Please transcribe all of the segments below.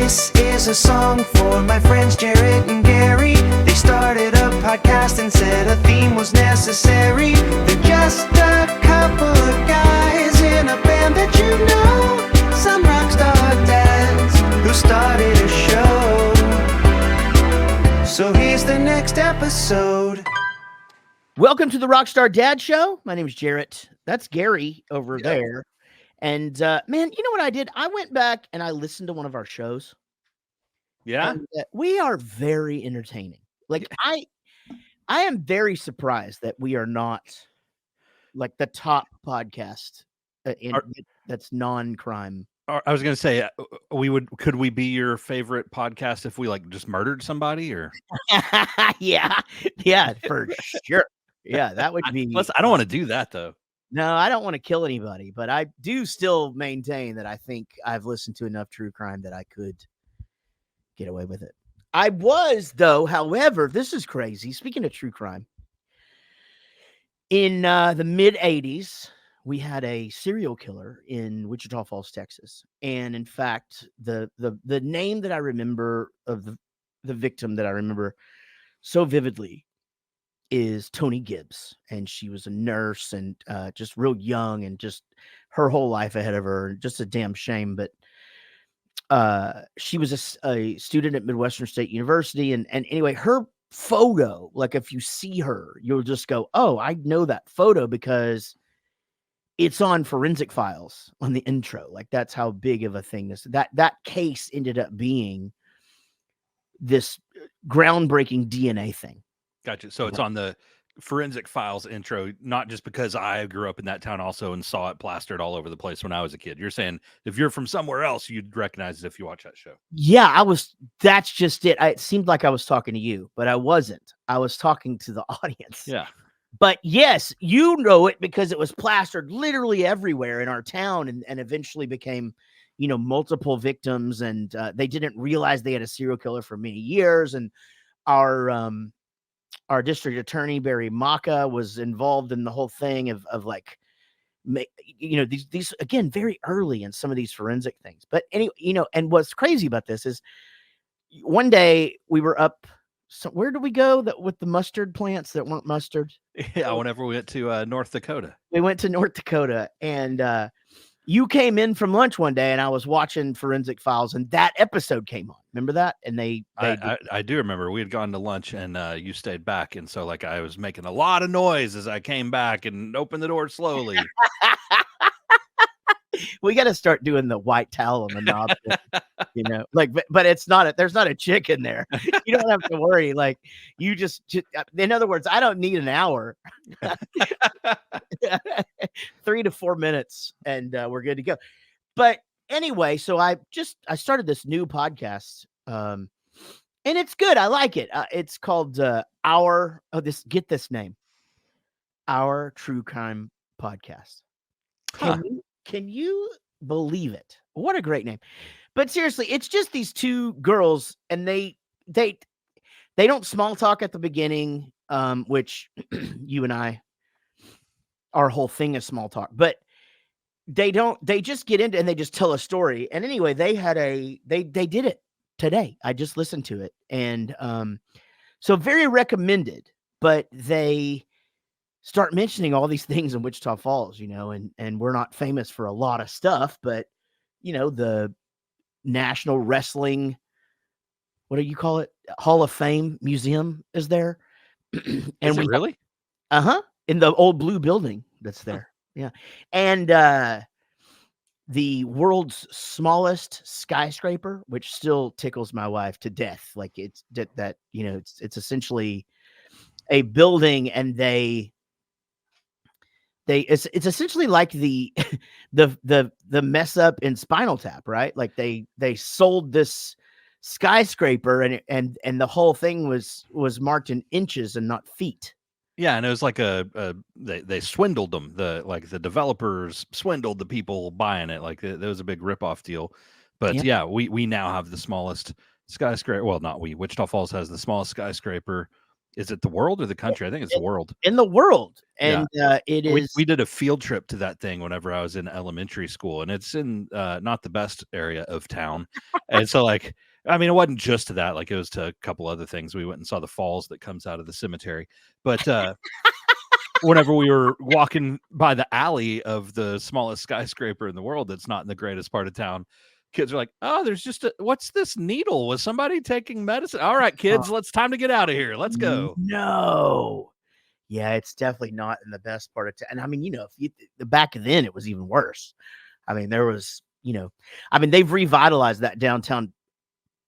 This is a song for my friends Jaret and Gary. They started a podcast and said a theme was necessary. They're just a couple of guys in a band that you know. Some rockstar dads who started a show. So here's the next episode. Welcome to the Rockstar Dad Show. My name is Jaret. That's Gary over there. And man, you know what I did? I went back and I listened to one of our shows. Yeah. And, we are very entertaining. Like I am very surprised that we are not like the top podcast that's non-crime. I was going to say could we be your favorite podcast if we like just murdered somebody or yeah, for sure. Yeah, that would be. I don't want to do that though. No, I don't want to kill anybody, but I do still maintain that I think I've listened to enough true crime that I could get away with it. I was, though, however, this is crazy. Speaking of true crime, in the mid-'80s, we had a serial killer in Wichita Falls, Texas. And in fact, the name that I remember of the victim that I remember so vividly is Tony Gibbs, and she was a nurse and just real young and just her whole life ahead of her. Just a damn shame, but she was a student at Midwestern State University, and anyway, her photo, like if you see her, you'll just go, "Oh, I know that photo because it's on Forensic Files on the intro." Like that's how big of a thing this that case ended up being. This groundbreaking DNA thing. Gotcha. So it's on the Forensic Files intro, not just because I grew up in that town also and saw it plastered all over the place when I was a kid. You're saying if you're from somewhere else, you'd recognize it if you watch that show. Yeah, that's just it. It seemed like I was talking to you, but I wasn't. I was talking to the audience. Yeah. But yes, you know it because it was plastered literally everywhere in our town and eventually became, multiple victims. And they didn't realize they had a serial killer for many years. And our district attorney, Barry Maka, was involved in the whole thing of these again, very early in some of these forensic things. But anyway, and what's crazy about this is one day we were up. So where did we go with the mustard plants that weren't mustard? Yeah. Whenever we went to North Dakota, we went to North Dakota and, you came in from lunch one day and I was watching Forensic Files and that episode came on. Remember that? And I do remember we had gone to lunch and you stayed back. And so like I was making a lot of noise as I came back and opened the door slowly. We got to start doing the white towel on the knob, but it's not, there's not a chick in there. You don't have to worry. Like you just, in other words, I don't need an hour, 3 to 4 minutes and we're good to go. But anyway, so I started this new podcast and it's good. I like it. It's called get this name, Our True Crime Podcast. Can you believe it? What a great name. But seriously, it's just these two girls and they don't small talk at the beginning, which you and I, our whole thing is small talk, but they just get into and they just tell a story. And anyway, they did it today. I just listened to it. And so very recommended, but they start mentioning all these things in Wichita Falls, and we're not famous for a lot of stuff, but the National Wrestling, what do you call it? Hall of Fame Museum is there. And is it really? In the old blue building that's there. Yeah. And the world's smallest skyscraper, which still tickles my wife to death. Like it's that, it's essentially a building and it's essentially like the mess up in Spinal Tap, right? Like they sold this skyscraper and the whole thing was marked in inches and not feet. Yeah, and it was like they swindled them. The developers swindled the people buying it. Like there was a big ripoff deal. But yeah, we now have the smallest skyscraper. Well, not we. Wichita Falls has the smallest skyscraper is it the world or the country? I think it's the world. In the world. Yeah. And it is. We did a field trip to that thing whenever I was in elementary school, and it's in not the best area of town. And so, like, I mean, it wasn't just to that. Like, it was to a couple other things. We went and saw the falls that comes out of the cemetery. But whenever we were walking by the alley of the smallest skyscraper in the world that's not in the greatest part of town, kids are like, oh, there's just what's this needle? Was somebody taking medicine? All right, kids, it's time to get out of here. Let's go. No. Yeah, it's definitely not in the best part of town. And I mean, the back then it was even worse. I mean, there was, they've revitalized that downtown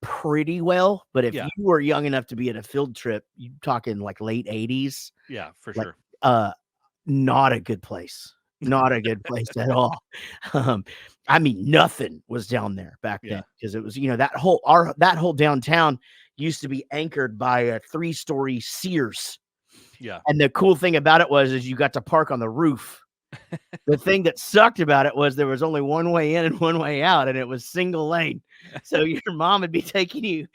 pretty well. But if you were young enough to be at a field trip, you're talking like late 80s. Yeah, for like, sure. Not a good place. Not a good place at all. I mean, nothing was down there back then because it was, that whole downtown used to be anchored by a 3-story Sears. Yeah. And the cool thing about it is you got to park on the roof. The thing that sucked about it was there was only one way in and one way out, and it was single lane. So your mom would be taking you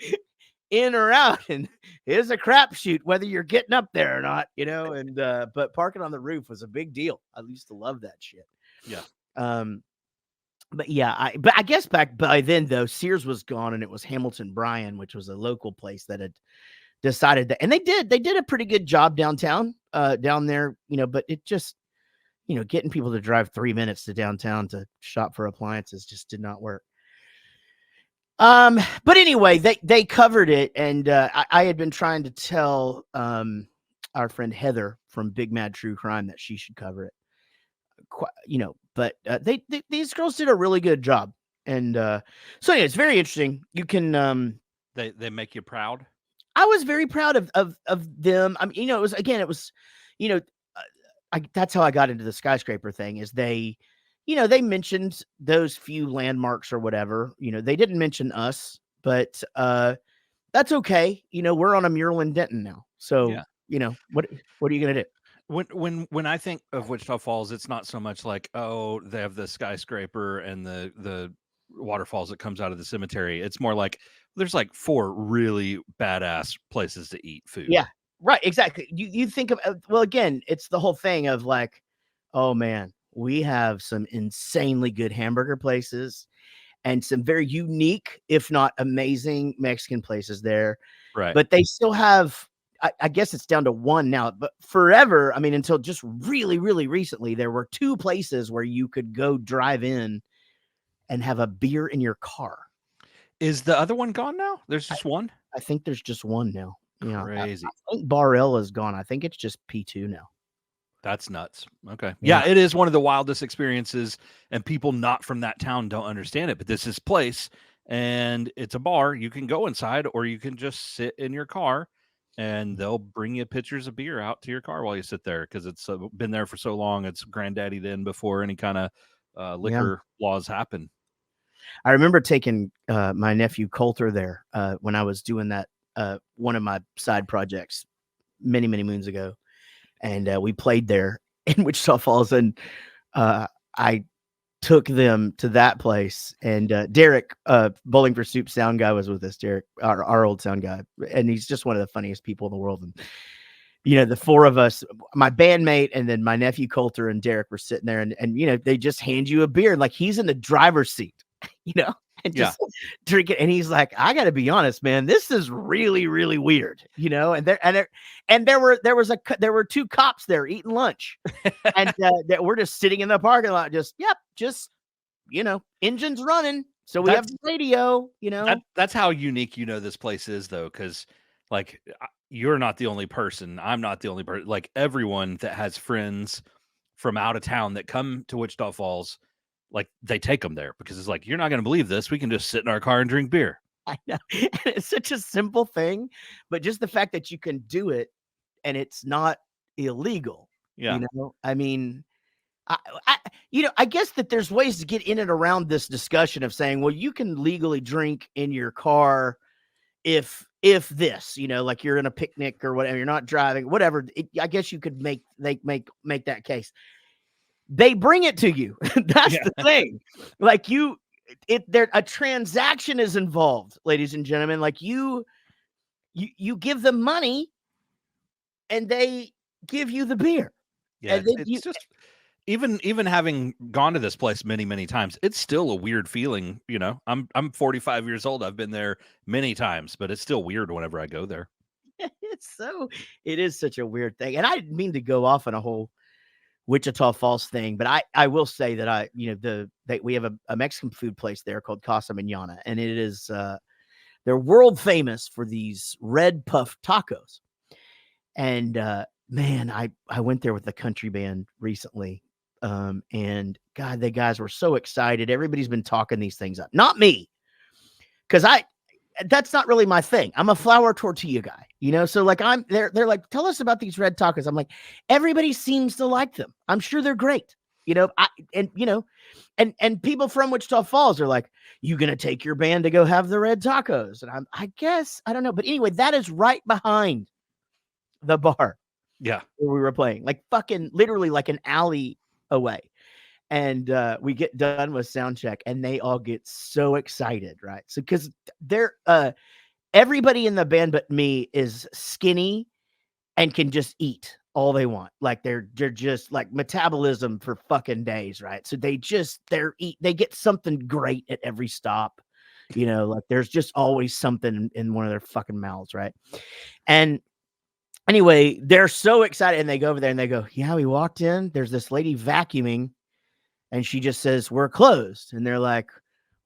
in or out, and it's a crapshoot whether you're getting up there or not, and but parking on the roof was a big deal. I used to love that shit. Yeah. But yeah, I guess back by then though, Sears was gone, and it was Hamilton Bryan, which was a local place that had decided that, and they did a pretty good job downtown, down there, but it just, getting people to drive 3 minutes to downtown to shop for appliances just did not work. But anyway, they covered it, and I had been trying to tell our friend Heather from Big Mad True Crime that she should cover it. But these girls did a really good job, and so anyway, it's very interesting. You can they make you proud. I was very proud of them. I mean, it was, that's how I got into the skyscraper thing. Is they mentioned those few landmarks or whatever. They didn't mention us, but that's okay. We're on a mural in Denton now, so what are you gonna do? When I think of Wichita Falls, it's not so much like, oh, they have the skyscraper and the waterfalls that comes out of the cemetery. It's more like there's like 4 really badass places to eat food. Yeah, right. Exactly. You think of, well, again, it's the whole thing of like, oh man, we have some insanely good hamburger places and some very unique, if not amazing, Mexican places there. Right. But they still have, I guess it's down to 1 now, but forever, I mean, until just really, really recently, there were 2 places where you could go drive in and have a beer in your car. Is the other one gone now? There's just 1? I think there's just 1 now. Crazy. I think Barella is gone. I think it's just P2 now. That's nuts. Okay. Yeah, it is one of the wildest experiences, and people not from that town don't understand it. But this is place, and it's a bar. You can go inside, or you can just sit in your car, and they'll bring you pitchers of beer out to your car while you sit there because it's been there for so long. It's granddaddy then before any kind of liquor laws happen. I remember taking my nephew Coulter there when I was doing that one of my side projects many, many moons ago. And we played there in Wichita Falls, and I took them to that place. And Derek, Bowling for Soup sound guy, was with us. Derek, our old sound guy, and he's just one of the funniest people in the world. And the 4 of us, my bandmate, and then my nephew Coulter and Derek were sitting there, and they just hand you a beer, like he's in the driver's seat, and just drink it. And he's like, I got to be honest, man, this is really, really weird, And there were 2 cops there eating lunch, and that we're just sitting in the parking lot, just engines running. So we have the radio, That's how unique this place is, though, because like you're not the only person. I'm not the only person. Like everyone that has friends from out of town that come to Wichita Falls, like they take them there because it's like, you're not going to believe this. We can just sit in our car and drink beer. I know. It's such a simple thing, but just the fact that you can do it and it's not illegal. Yeah. I mean, I guess that there's ways to get in and around this discussion of saying, well, you can legally drink in your car if this, like you're in a picnic or whatever, you're not driving, whatever. I guess you could make that case. They bring it to you. That's the thing. Like a transaction is involved, ladies and gentlemen. Like you give them money and they give you the beer. Yeah, And then it's just even having gone to this place many times, it's still a weird feeling. You know, I'm 45 years old. I've been there many times, but it's still weird whenever I go there. it is such a weird thing. And I didn't mean to go off on a whole Wichita Falls thing, but I will say that we have a Mexican food place there called Casa Manana, and it is they're world famous for these red puff tacos. And man, I went there with the country band recently. And God, the guys were so excited. Everybody's been talking these things up. Not me. Because that's not really my thing. I'm a flour tortilla guy, So like they're like, tell us about these red tacos. I'm like, everybody seems to like them. I'm sure they're great. And people from Wichita Falls are like, you gonna take your band to go have the red tacos? And I guess, I don't know. But anyway, that is right behind the bar. Yeah. Where we were playing, like fucking literally like an alley away. And we get done with sound check and they all get so excited, right? So because they're everybody in the band but me is skinny and can just eat all they want. Like they're just like metabolism for fucking days, right? So they get something great at every stop. Like there's just always something in one of their fucking mouths, right? And anyway, they're so excited and they go over there and they go, yeah, we walked in, there's this lady vacuuming and she just says, we're closed. And they're like,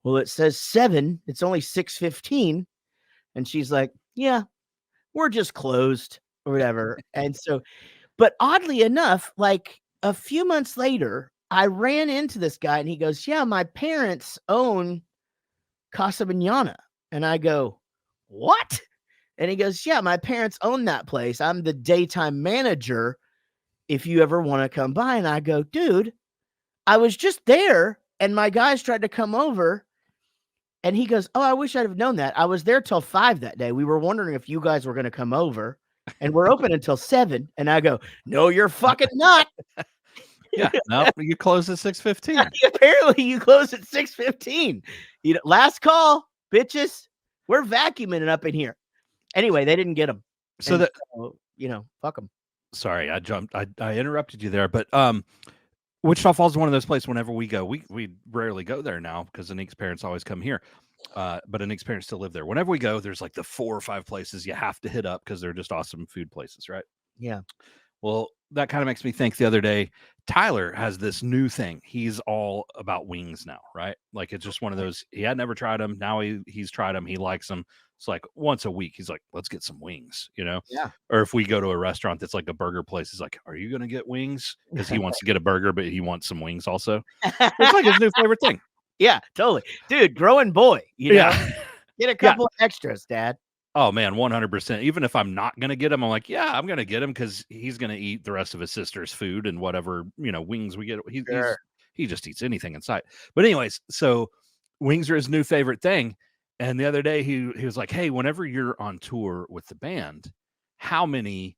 well, it says 7, it's only 6:15. And she's like, yeah, we're just closed or whatever. And so, but oddly enough, like a few months later, I ran into this guy and he goes, yeah, my parents own Casa Manana. And I go, what? And he goes, yeah, my parents own that place. I'm the daytime manager if you ever want to come by. And I go, dude, I was just there and my guys tried to come over. And he goes, oh, I wish I'd have known that. I was there till 5 that day. We were wondering if you guys were going to come over and we're open until 7. And I go, no, you're fucking not. Yeah, no, you close at 6:15. Apparently you close at 6:15. Last call, bitches. We're vacuuming it up in here. Anyway, they didn't get them. So fuck them. Sorry, I jumped. I interrupted you there, but Wichita Falls is one of those places. Whenever we go, we rarely go there now because Anik's parents always come here. But Anik's parents still live there. Whenever we go, there's like the 4 or 5 places you have to hit up because they're just awesome food places, right? Yeah. Well, that kind of makes me think the other day, Tyler has this new thing. He's all about wings now, right? Like it's just one of those, he had never tried them. Now he's tried them. He likes them. It's like once a week, he's like, let's get some wings, Yeah. Or if we go to a restaurant that's like a burger place, he's like, are you going to get wings? Because he wants to get a burger, but he wants some wings also. It's like his new favorite thing. Yeah, totally. Dude, growing boy, Yeah. Get a couple of extras, Dad. Oh man, 100%. Even if I'm not going to get him, I'm like, yeah, I'm going to get him because he's going to eat the rest of his sister's food and whatever, wings we get. He just eats anything in sight. But anyways, so wings are his new favorite thing. And the other day he was like, hey, whenever you're on tour with the band, how many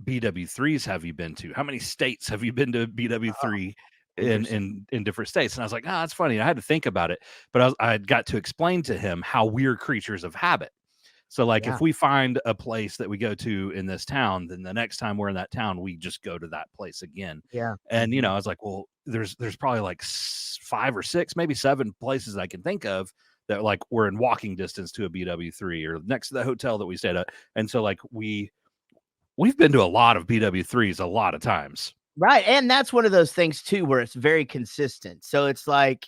BW3s have you been to? How many states have you been to BW3 in different states? And I was like, that's funny. I had to think about it, but I got to explain to him how we're creatures of habit. So like if we find a place that we go to in this town, then the next time we're in that town, we just go to that place again. Yeah. And, I was like, well, there's probably like 5 or 6, maybe 7 places I can think of that like we're in walking distance to a BW3 or next to the hotel that we stayed at. And so like we've been to a lot of BW3s a lot of times. Right. And that's one of those things too, where it's very consistent. So it's like,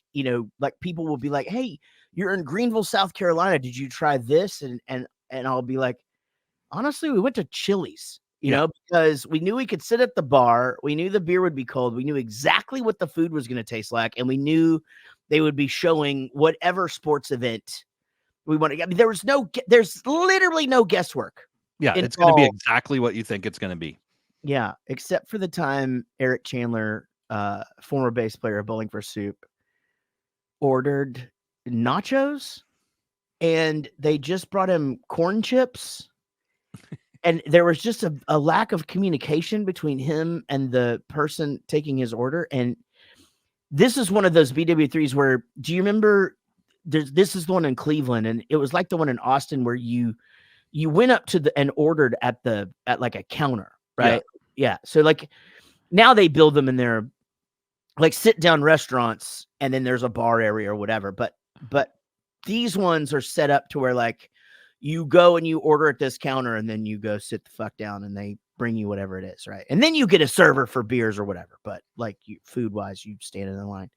like people will be like, hey, you're in Greenville, South Carolina. Did you try this? And I'll be like, honestly, we went to Chili's, because we knew we could sit at the bar. We knew the beer would be cold. We knew exactly what the food was going to taste like. And we knew they would be showing whatever sports event we wanted. I mean, there's literally no guesswork. Yeah. It's going to be exactly what you think it's going to be. Yeah. Except for the time Eric Chandler, former bass player of Bowling for Soup, ordered nachos and they just brought him corn chips. And there was just a lack of communication between him and the person taking his order. And this is one of those BW3s where, do you remember, this is the one in Cleveland, and it was like the one in Austin where you you went up to and ordered at like a counter, right? Yeah. So like now they build them in their like sit down restaurants, and then there's a bar area or whatever. But these ones are set up to where like you go and you order at this counter, and then you go sit the fuck down, and they bring you whatever it is, right? And then you get a server for beers or whatever. But like food wise, you stand in the line.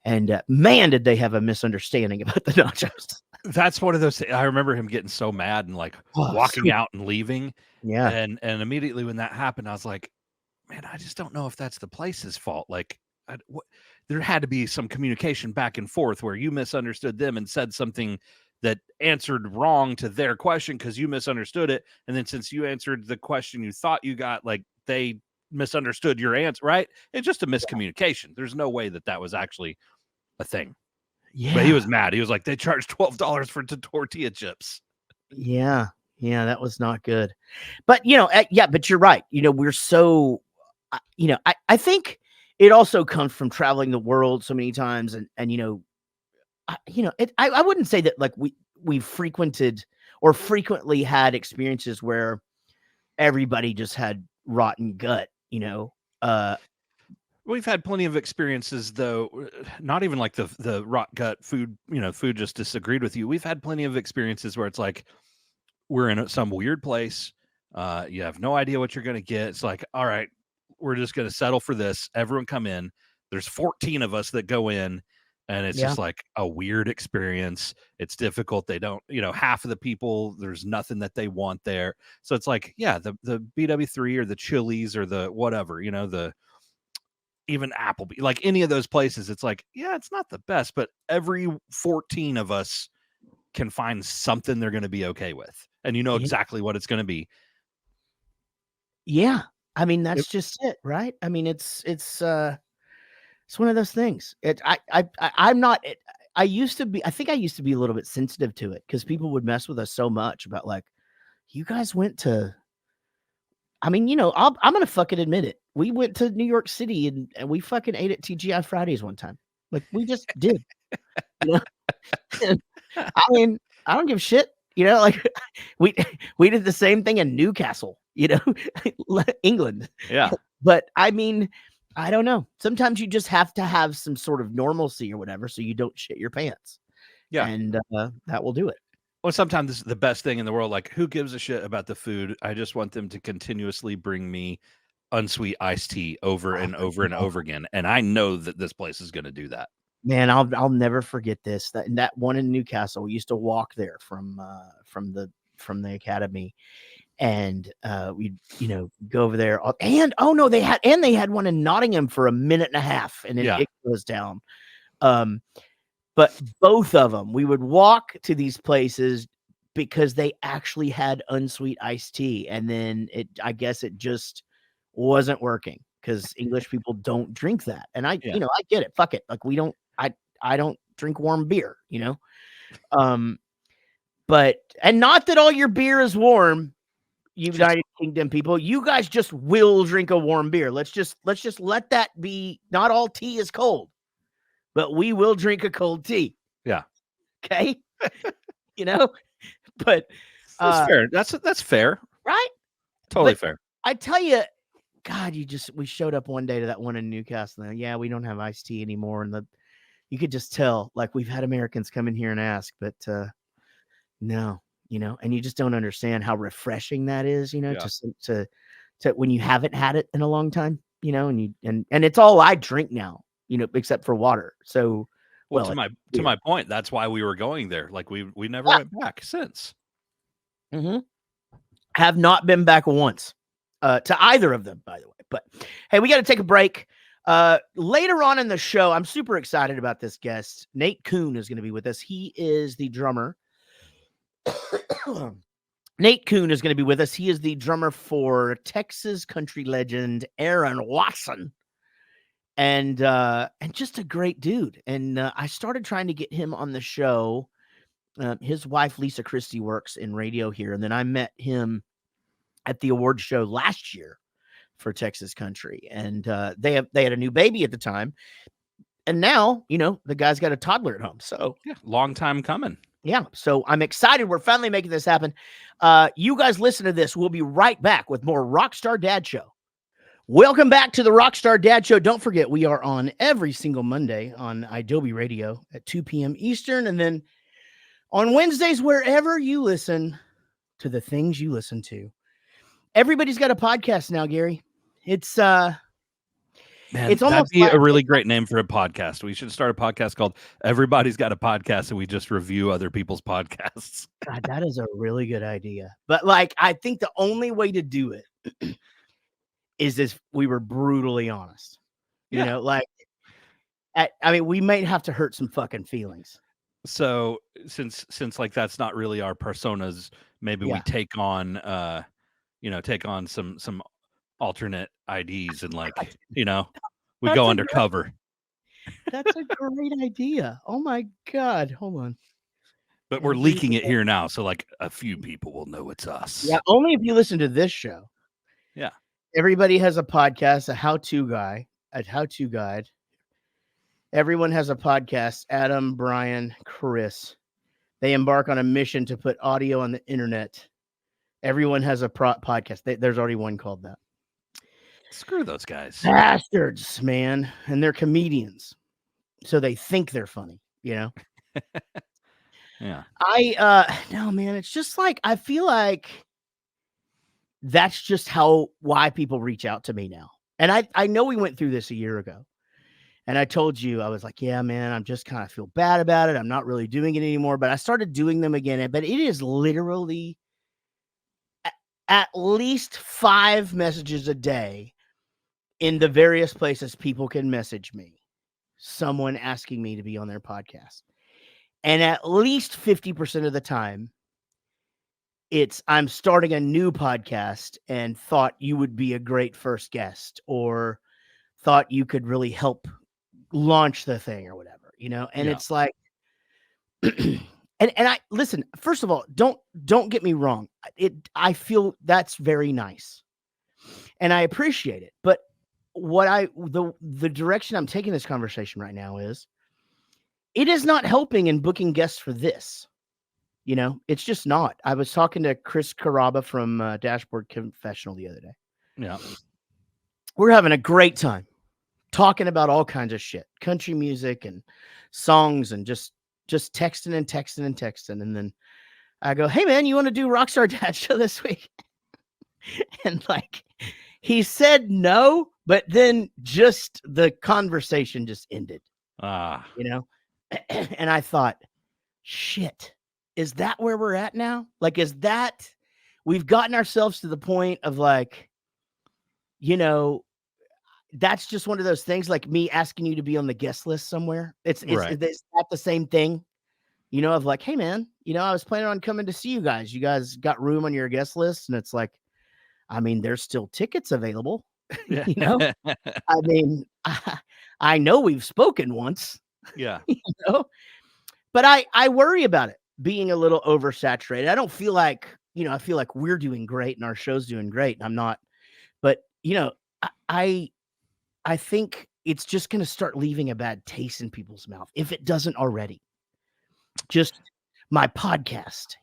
And man, did they have a misunderstanding about the nachos. That's one of those things. I remember him getting so mad and like walking out and leaving. Yeah. And immediately when that happened, I was like, man, I just don't know if that's the place's fault. Like, there had to be some communication back and forth where you misunderstood them and said something that answered wrong to their question because you misunderstood it. And then since you answered the question you thought you got, like they misunderstood your answer, right? It's just a miscommunication. There's no way that was actually a thing. Yeah. But he was mad. He was like, they charged $12 for tortilla chips. Yeah. Yeah. That was not good. But, but you're right. We're so, I think it also comes from traveling the world so many times. And I wouldn't say that like we frequented or frequently had experiences where everybody just had rotten gut, We've had plenty of experiences, though, not even like the rot gut food, food just disagreed with you. We've had plenty of experiences where it's like we're in some weird place. You have no idea what you're going to get. It's like, all right, we're just going to settle for this. Everyone come in. There's 14 of us that go in, and it's just like a weird experience. It's difficult. They don't, half of the people, there's nothing that they want there. So it's like, yeah, the BW3 or the Chili's or the whatever, even Applebee, like any of those places, it's like, yeah, it's not the best, but every 14 of us can find something they're going to be okay with. And exactly what it's going to be. Yeah. I mean, that's just it, right? I mean, it's one of those things. I'm not, I think I used to be a little bit sensitive to it because people would mess with us so much about like, you guys went to, I mean, I'm going to fucking admit it. We went to New York City and we fucking ate at TGI Fridays one time. Like we just did. I mean, I don't give a shit. Like we did the same thing in Newcastle, England. Yeah. But I mean, I don't know. Sometimes you just have to have some sort of normalcy or whatever so you don't shit your pants. Yeah. And that will do it. Well, sometimes this is the best thing in the world. Like, who gives a shit about the food? I just want them to continuously bring me unsweet iced tea over and over and over again. And I know that this place is going to do that. Man, I'll never forget this. That one in Newcastle, we used to walk there from the academy, and we'd go over there. And they had one in Nottingham for a minute and a half, and it goes down. But both of them, we would walk to these places because they actually had unsweet iced tea, and then I guess it just wasn't working because English people don't drink that. And I get it. Fuck it. Like I don't drink warm beer, but not that all your beer is warm, United Kingdom people. You guys just will drink a warm beer. Let's just let that be. Not all tea is cold, but we will drink a cold tea. Yeah. Okay. But that's fair. That's fair. Right? Totally fair. I tell you, God, we showed up one day to that one in Newcastle. And yeah, we don't have iced tea anymore. And you could just tell, like, we've had Americans come in here and ask, but no, and you just don't understand how refreshing that is, to when you haven't had it in a long time, and it's all I drink now, except for water. So, to my point, that's why we were going there. Like we never went back since. Mm-hmm. Have not been back once to either of them, by the way. But hey, we got to take a break. Later on in the show, I'm super excited about this guest. NATE COON is going to be with us. He is the drummer. NATE COON is going to be with us. He is the drummer for Texas country legend Aaron Watson, and just a great dude. And I started trying to get him on the show. His wife Lisa Christie works in radio here, and then I met him at the award show last year for Texas country, and they had a new baby at the time, and now the guy's got a toddler at home. So yeah, long time coming. Yeah, so I'm excited. We're finally making this happen. You guys listen to this. We'll be right back with more Rockstar Dad Show. Welcome back to the Rockstar Dad Show. Don't forget, we are on every single Monday on Adobe Radio at 2 p.m. Eastern, and then on Wednesdays, wherever you listen to the things you listen to. Everybody's got a podcast now, Gary. It's Man, it's that'd almost be like a really great name for a podcast. We should start a podcast called Everybody's Got a Podcast, and we just review other people's podcasts. God, that is a really good idea. But like, I think the only way to do it is if we were brutally honest. You know, like, I mean, we might have to hurt some fucking feelings. So since like that's not really our personas, maybe we take on some alternate IDs and like, we go undercover. That's a great idea. Oh my God. Hold on. But we're leaking it here now, so like a few people will know it's us. Yeah, only if you listen to this show. Yeah. Everybody has a podcast, a how-to guide. Everyone has a podcast. Adam, Brian, Chris. They embark on a mission to put audio on the internet. Everyone has a podcast. There's already one called that. Screw those guys. Bastards, man. And they're comedians. So they think they're funny, Yeah. No, man, it's just like, I feel like that's just why people reach out to me now. And I know we went through this a year ago. And I told you, I was like, yeah, man, I'm just kind of feel bad about it. I'm not really doing it anymore, but I started doing them again. But it is literally at least 5 messages a day in the various places people can message me. Someone asking me to be on their podcast. And at least 50% of the time, I'm starting a new podcast and thought you would be a great first guest, or thought you could really help launch the thing or whatever, And it's like, and I listen, first of all, don't get me wrong. I feel that's very nice and I appreciate it. But the direction I'm taking this conversation right now is, it is not helping in booking guests for this. It's just not. I was talking to Chris Caraba from Dashboard Confessional the other day. Yeah. We're having a great time talking about all kinds of shit, country music and songs, and just texting. And then I go, hey man, you want to do Rockstar Dad Show this week? And like, he said no, but then just the conversation just ended. And I thought, shit, is that where we're at now? Like, we've gotten ourselves to the point of like, that's just one of those things, like me asking you to be on the guest list somewhere. It's not the same thing, of like, hey man, I was planning on coming to see you guys. You guys got room on your guest list? And it's like, I mean, there's still tickets available. I mean, I know we've spoken once. Yeah. But I worry about it being a little oversaturated. I don't feel like, I feel like we're doing great and our show's doing great. And I'm not, but I think it's just going to start leaving a bad taste in people's mouth if it doesn't already. Just my podcast,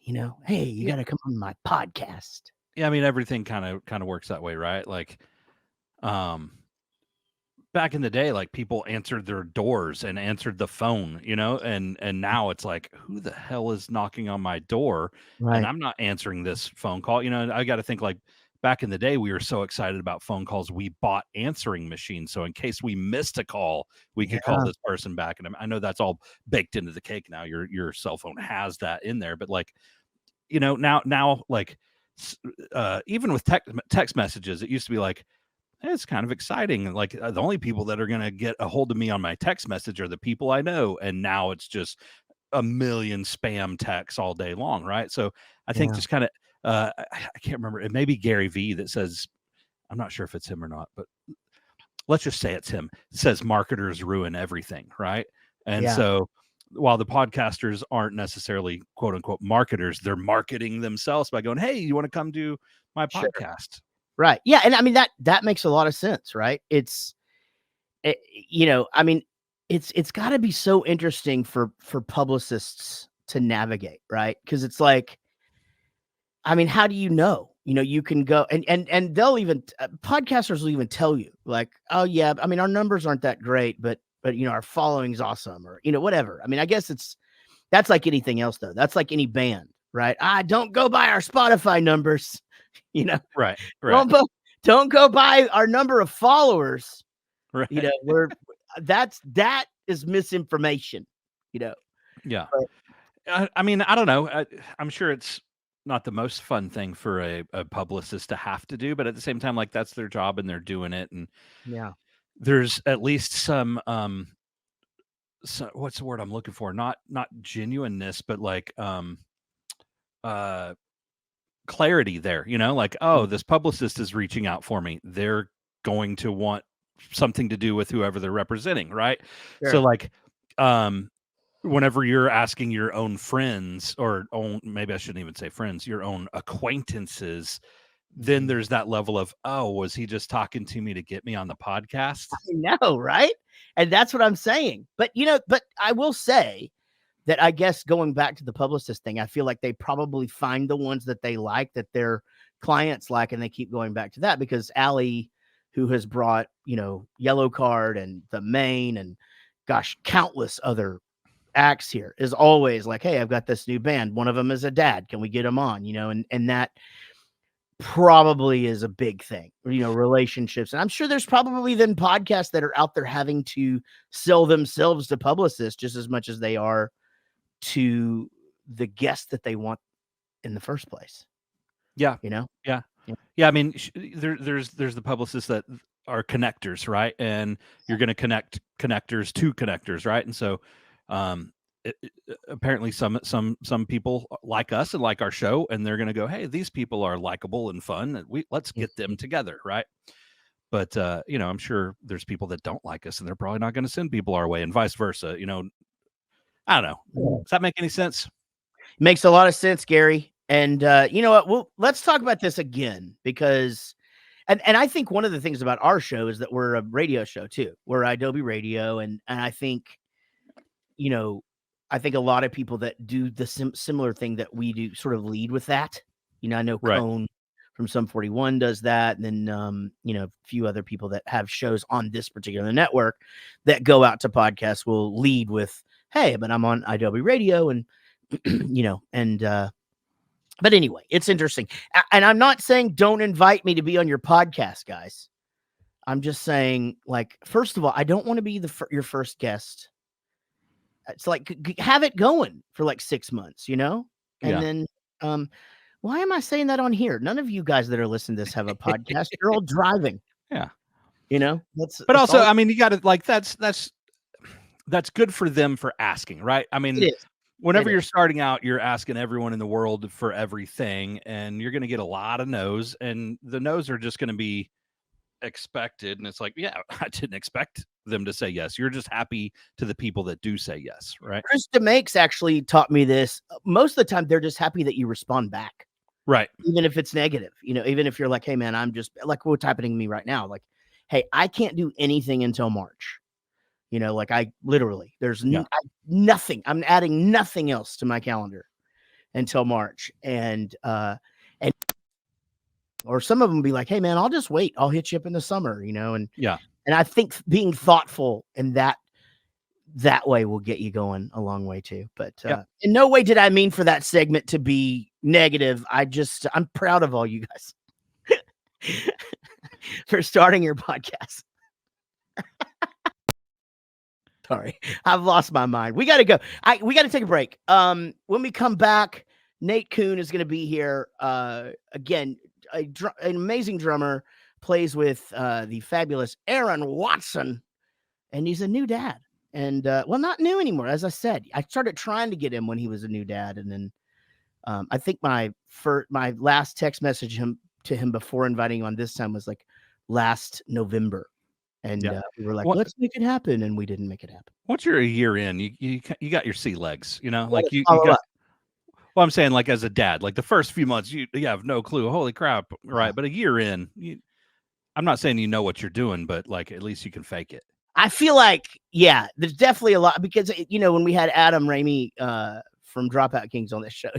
hey, you got to come on my podcast. Yeah. I mean, everything kind of works that way, right? Like, back in the day, like people answered their doors and answered the phone, and now it's like, who the hell is knocking on my door? Right. And I'm not answering this phone call. I got to think, like, back in the day, we were so excited about phone calls, we bought answering machines. So in case we missed a call, we could call this person back. And I know that's all baked into the cake now. Your cell phone has that in there, but like, now like, even with text messages, it used to be like, it's kind of exciting. Like, the only people that are going to get a hold of me on my text message are the people I know. And now it's just a million spam texts all day long. Right. So I think just kind of, I can't remember. It may be Gary V that says, I'm not sure if it's him or not, but let's just say it's him. It says marketers ruin everything. Right. And so while the podcasters aren't necessarily quote unquote marketers, they're marketing themselves by going, hey, you want to come do my podcast? Right. Yeah. And I mean, that makes a lot of sense, right? I mean, it's got to be so interesting for publicists to navigate, right? Because it's like, I mean, how do you know? You can go and they'll even podcasters will even tell you like, oh yeah, I mean, our numbers aren't that great, but our following's awesome, or whatever. I mean, I guess that's like anything else though. That's like any band, right? Don't go by our Spotify numbers, Right. don't go by our number of followers. Right. That is misinformation, Yeah. But, I mean, I don't know. I'm sure it's not the most fun thing for a publicist to have to do, but at the same time, like that's their job and they're doing it. And yeah, there's at least some what's the word I'm looking for? Not genuineness, but like clarity there, like, oh, this publicist is reaching out for me. They're going to want something to do with whoever they're representing, right? sure. So like whenever you're asking your own friends or maybe I shouldn't even say friends, your own acquaintances, then there's that level of, oh, was he just talking to me to get me on the podcast? I know, right? And that's what I'm saying. But but I will say that I guess going back to the publicist thing, I feel like they probably find the ones that they like, that their clients like, and they keep going back to that because Allie, who has brought, Yellow Card and The Main and gosh, countless other acts here, is always like, hey, I've got this new band. One of them is a dad. Can we get them on? And that probably is a big thing, relationships. And I'm sure there's probably then podcasts that are out there having to sell themselves to publicists just as much as they are to the guest that they want in the first place. Yeah. Yeah. I mean, there's the publicists that are connectors, right? And you're going to connect connectors to connectors, right? And so, apparently some people like us and like our show, and they're going to go, hey, these people are likable and fun. Let's get them together, right? But I'm sure there's people that don't like us, and they're probably not going to send people our way, and vice versa. I don't know. Does that make any sense? Makes a lot of sense, Gary. And you know what? Let's talk about this again because, and I think one of the things about our show is that we're a radio show too. We're Adobe Radio, and I think, I think a lot of people that do the similar thing that we do sort of lead with that. I know Cone from Sum 41 does that, and then a few other people that have shows on this particular network that go out to podcasts will lead with, hey, but I'm on Adobe Radio, and but anyway, it's interesting. And I'm not saying don't invite me to be on your podcast, guys. I'm just saying, like, first of all, I don't want to be your first guest. It's like, have it going for like 6 months, and then, why am I saying that on here? None of you guys that are listening to this have a podcast. You're all driving. Yeah. But also, I mean, you got to like, that's good for them for asking, right? I mean, whenever you're starting out, you're asking everyone in the world for everything, and you're going to get a lot of no's, and the no's are just going to be expected. And it's like, yeah, I didn't expect them to say yes. You're just happy to the people that do say yes, right? Chris DeMakes actually taught me this. Most of the time, they're just happy that you respond back. Right. Even if it's negative, even if you're like, hey, man, I'm just like what's happening to me right now. Like, hey, I can't do anything until March. Like I literally, there's nothing. I'm adding nothing else to my calendar until March. And or some of them be like, hey, man, I'll just wait. I'll hit you up in the summer, and I think being thoughtful in that way will get you going a long way too. But in no way did I mean for that segment to be negative. I'm proud of all you guys for starting your podcast. Sorry, I've lost my mind. We got to go. We got to take a break. When we come back, NATE COON is going to be here again. An amazing drummer, plays with the fabulous Aaron Watson, and he's a new dad. And well, not new anymore. As I said, I started trying to get him when he was a new dad, and then I think my last text message to him before inviting him on this time was like last November. And we were like, let's make it happen. And we didn't make it happen. Once you're a year in, you got your sea legs, like you got, well, I'm saying like as a dad, like the first few months, you have no clue. Holy crap. Right. But a year in, I'm not saying you know what you're doing, but like, at least you can fake it. I feel like, there's definitely a lot because, when we had Adam Ramey from Dropout Kings on this show.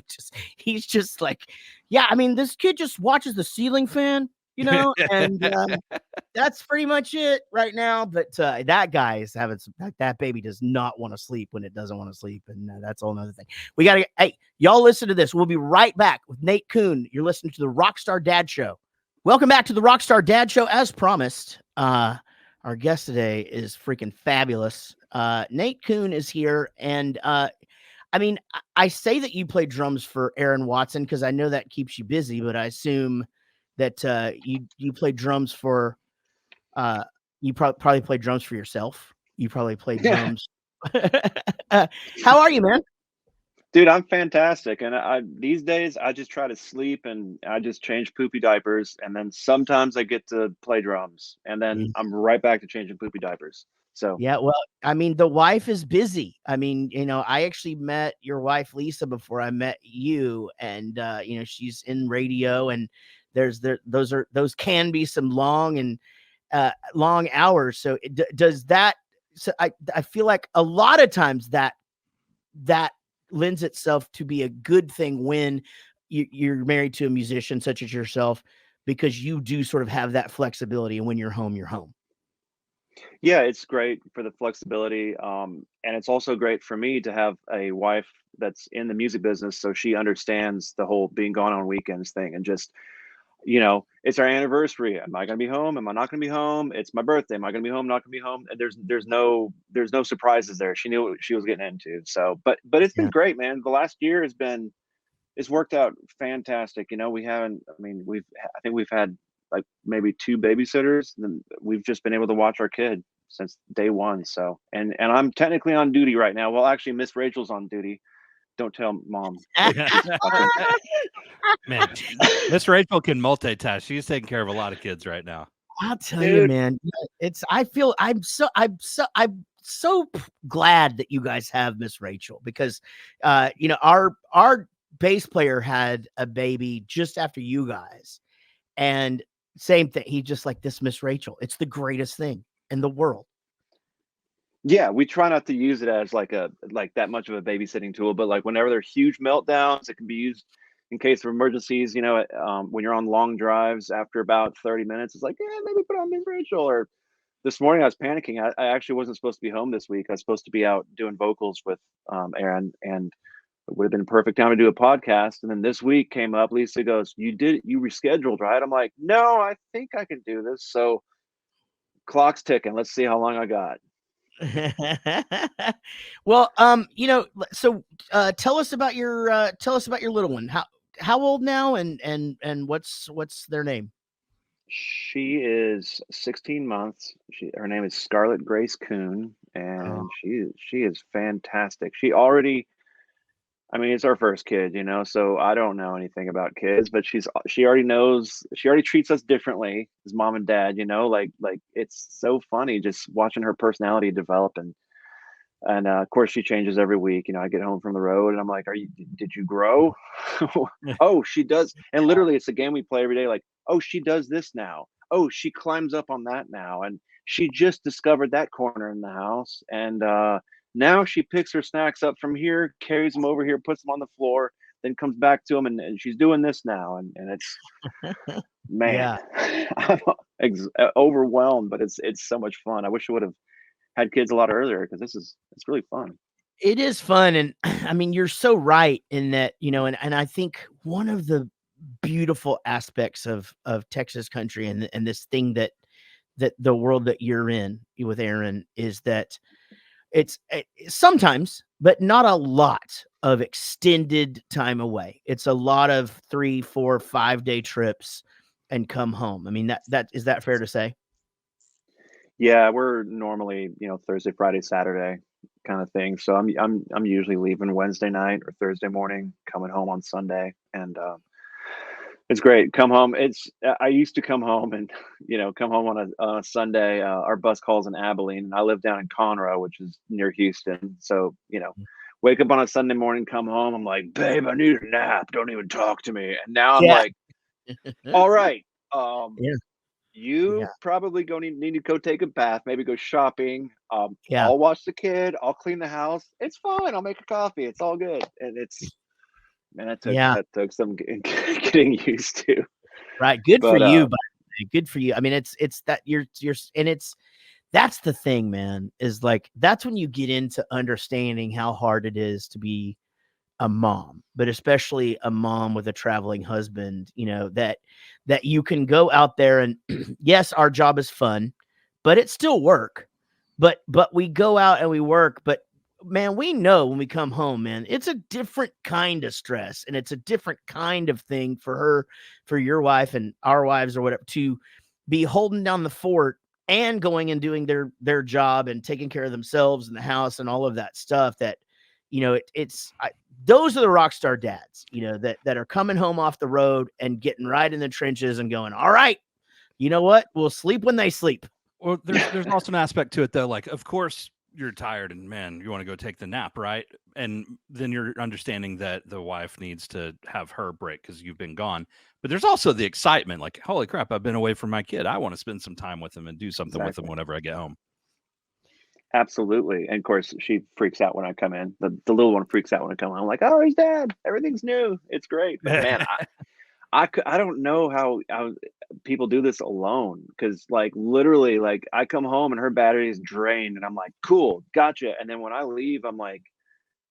He's just like, yeah, I mean, this kid just watches the ceiling fan, and that's pretty much it right now. But that guy is having that baby does not want to sleep when it doesn't want to sleep. And that's all another thing. We got to, hey, y'all listen to this. We'll be right back with Nate Coon. You're listening to the Rockstar Dad Show. Welcome back to the Rockstar Dad Show. As promised, our guest today is freaking fabulous. Nate Coon is here. And I mean, I say that you play drums for Aaron Watson because I know that keeps you busy, but I assume that you play drums for you probably play drums for yourself. You probably play drums. How are you, man? Dude, I'm fantastic. And these days I just try to sleep and I just change poopy diapers. And then sometimes I get to play drums and then I'm right back to changing poopy diapers. So, yeah, well, I mean, the wife is busy. I mean, I actually met your wife, Lisa, before I met you. And, she's in radio and those can be some long hours. So does that, so I feel like a lot of times that lends itself to be a good thing when you're married to a musician such as yourself, because you do sort of have that flexibility, and when you're home, you're home. yeah, it's great for the flexibility. And it's also great for me to have a wife that's in the music business. So she understands the whole being gone on weekends thing and just, it's our anniversary. Am I going to be home? Am I not going to be home? It's my birthday. Am I going to be home? Not going to be home? And there's no surprises there. She knew what she was getting into. So, but it's been great, man. The last year it's worked out fantastic. I think we've had like maybe 2 babysitters, and we've just been able to watch our kid since day one. So, and I'm technically on duty right now. Well, actually Miss Rachel's on duty. Don't tell mom. Man, Miss Rachel can multitask. She's taking care of a lot of kids right now. I'll tell you, man. I'm so glad that you guys have Miss Rachel, because our bass player had a baby just after you guys, and same thing. He just like, this Miss Rachel. It's the greatest thing in the world. Yeah, we try not to use it as like that much of a babysitting tool, but like whenever there are huge meltdowns, it can be used in case of emergencies. When you're on long drives after about 30 minutes, it's like, yeah, maybe put on Miss Rachel. Or this morning I was panicking. I actually wasn't supposed to be home this week. I was supposed to be out doing vocals with Aaron, and it would have been a perfect time to do a podcast. And then this week came up. Lisa goes, you rescheduled, right? I'm like, no, I think I can do this. So clock's ticking. Let's see how long I got. Well, so tell us about your little one. How old now, and what's their name? She is 16 months. Her name is Scarlett Grace Coon, and she is fantastic. It's our first kid, so I don't know anything about kids, but she already knows. She already treats us differently as mom and dad, like it's so funny just watching her personality develop. And of course she changes every week. I get home from the road and I'm like, did you grow? Oh, she does. And literally it's a game we play every day. Like, oh, she does this now. Oh, she climbs up on that now. And she just discovered that corner in the house. And, now she picks her snacks up from here, carries them over here, puts them on the floor, then comes back to them, and she's doing this now. And it's, man, I'm overwhelmed, but it's so much fun. I wish I would have had kids a lot earlier, because it's really fun. It is fun. And I mean, you're so right in that, and I think one of the beautiful aspects of Texas country and this thing that the world that you're in with Aaron is that it's sometimes, but not a lot, of extended time away. It's a lot of 3, 4, 5 day trips and come home. I mean, that is that fair to say? Yeah, we're normally, Thursday, Friday, Saturday kind of thing. So I'm usually leaving Wednesday night or Thursday morning, coming home on Sunday, and it's great. Come home. I used to come home and, come home on a Sunday. Our bus calls in Abilene, and I live down in Conroe, which is near Houston. So, wake up on a Sunday morning, come home. I'm like, babe, I need a nap. Don't even talk to me. And now I'm like, all right. You Yeah. probably need to go take a bath, maybe go shopping. Yeah. I'll watch the kid. I'll clean the house. It's fine. I'll make a coffee. It's all good. And it's man, Yeah. that took some getting used to. Right. Good for But you, but good for you. I mean, it's that you're and that's the thing, man, is like that's when you get into understanding how hard it is to be a mom, but especially a mom with a traveling husband, that you can go out there and yes, our job is fun, but it's still work. But we go out and we work, but man, we know when we come home, man, it's a different kind of stress and it's a different kind of thing for her, for your wife and our wives or whatever, to be holding down the fort and going and doing their job and taking care of themselves in the house and all of that stuff that those are the rock star dads, that are coming home off the road and getting right in the trenches and going, all right, you know what? We'll sleep when they sleep. Well, there's also an aspect to it though. Like, of course you're tired and man, you want to go take the nap, right? And then you're understanding that the wife needs to have her break because you've been gone. But there's also the excitement, like, holy crap, I've been away from my kid. I want to spend some time with him and do something with him whenever I get home. absolutely. And of course, she freaks out when I come in. The little one freaks out when I come in. I'm like, oh, he's dad. Everything's new. It's great. But man, I don't know how people do this alone because like literally like I come home and her battery is drained and I'm like, cool, gotcha. And then when I leave, I'm like,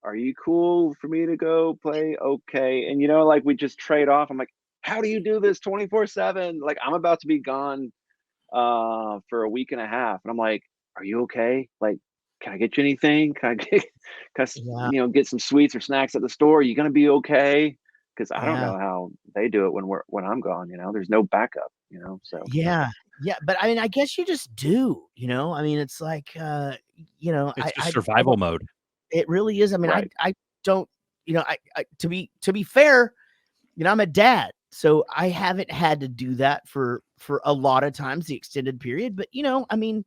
are you cool for me to go play? Okay. And like we just trade off. I'm like, how do you do this 24/7? Like I'm about to be gone for a week and a half. And I'm like, are you okay? Like, can I get you anything? Can I Yeah. get some sweets or snacks at the store? Are you gonna be okay? Because I don't Yeah. know how they do it when I'm gone, there's no backup, so Yeah. Yeah. But I mean, I guess you just do, I mean, it's like, It's just I survival mode. it really is. I mean, right. I don't, to be fair, I'm a dad, so I haven't had to do that for a lot of times, the extended period. But I mean,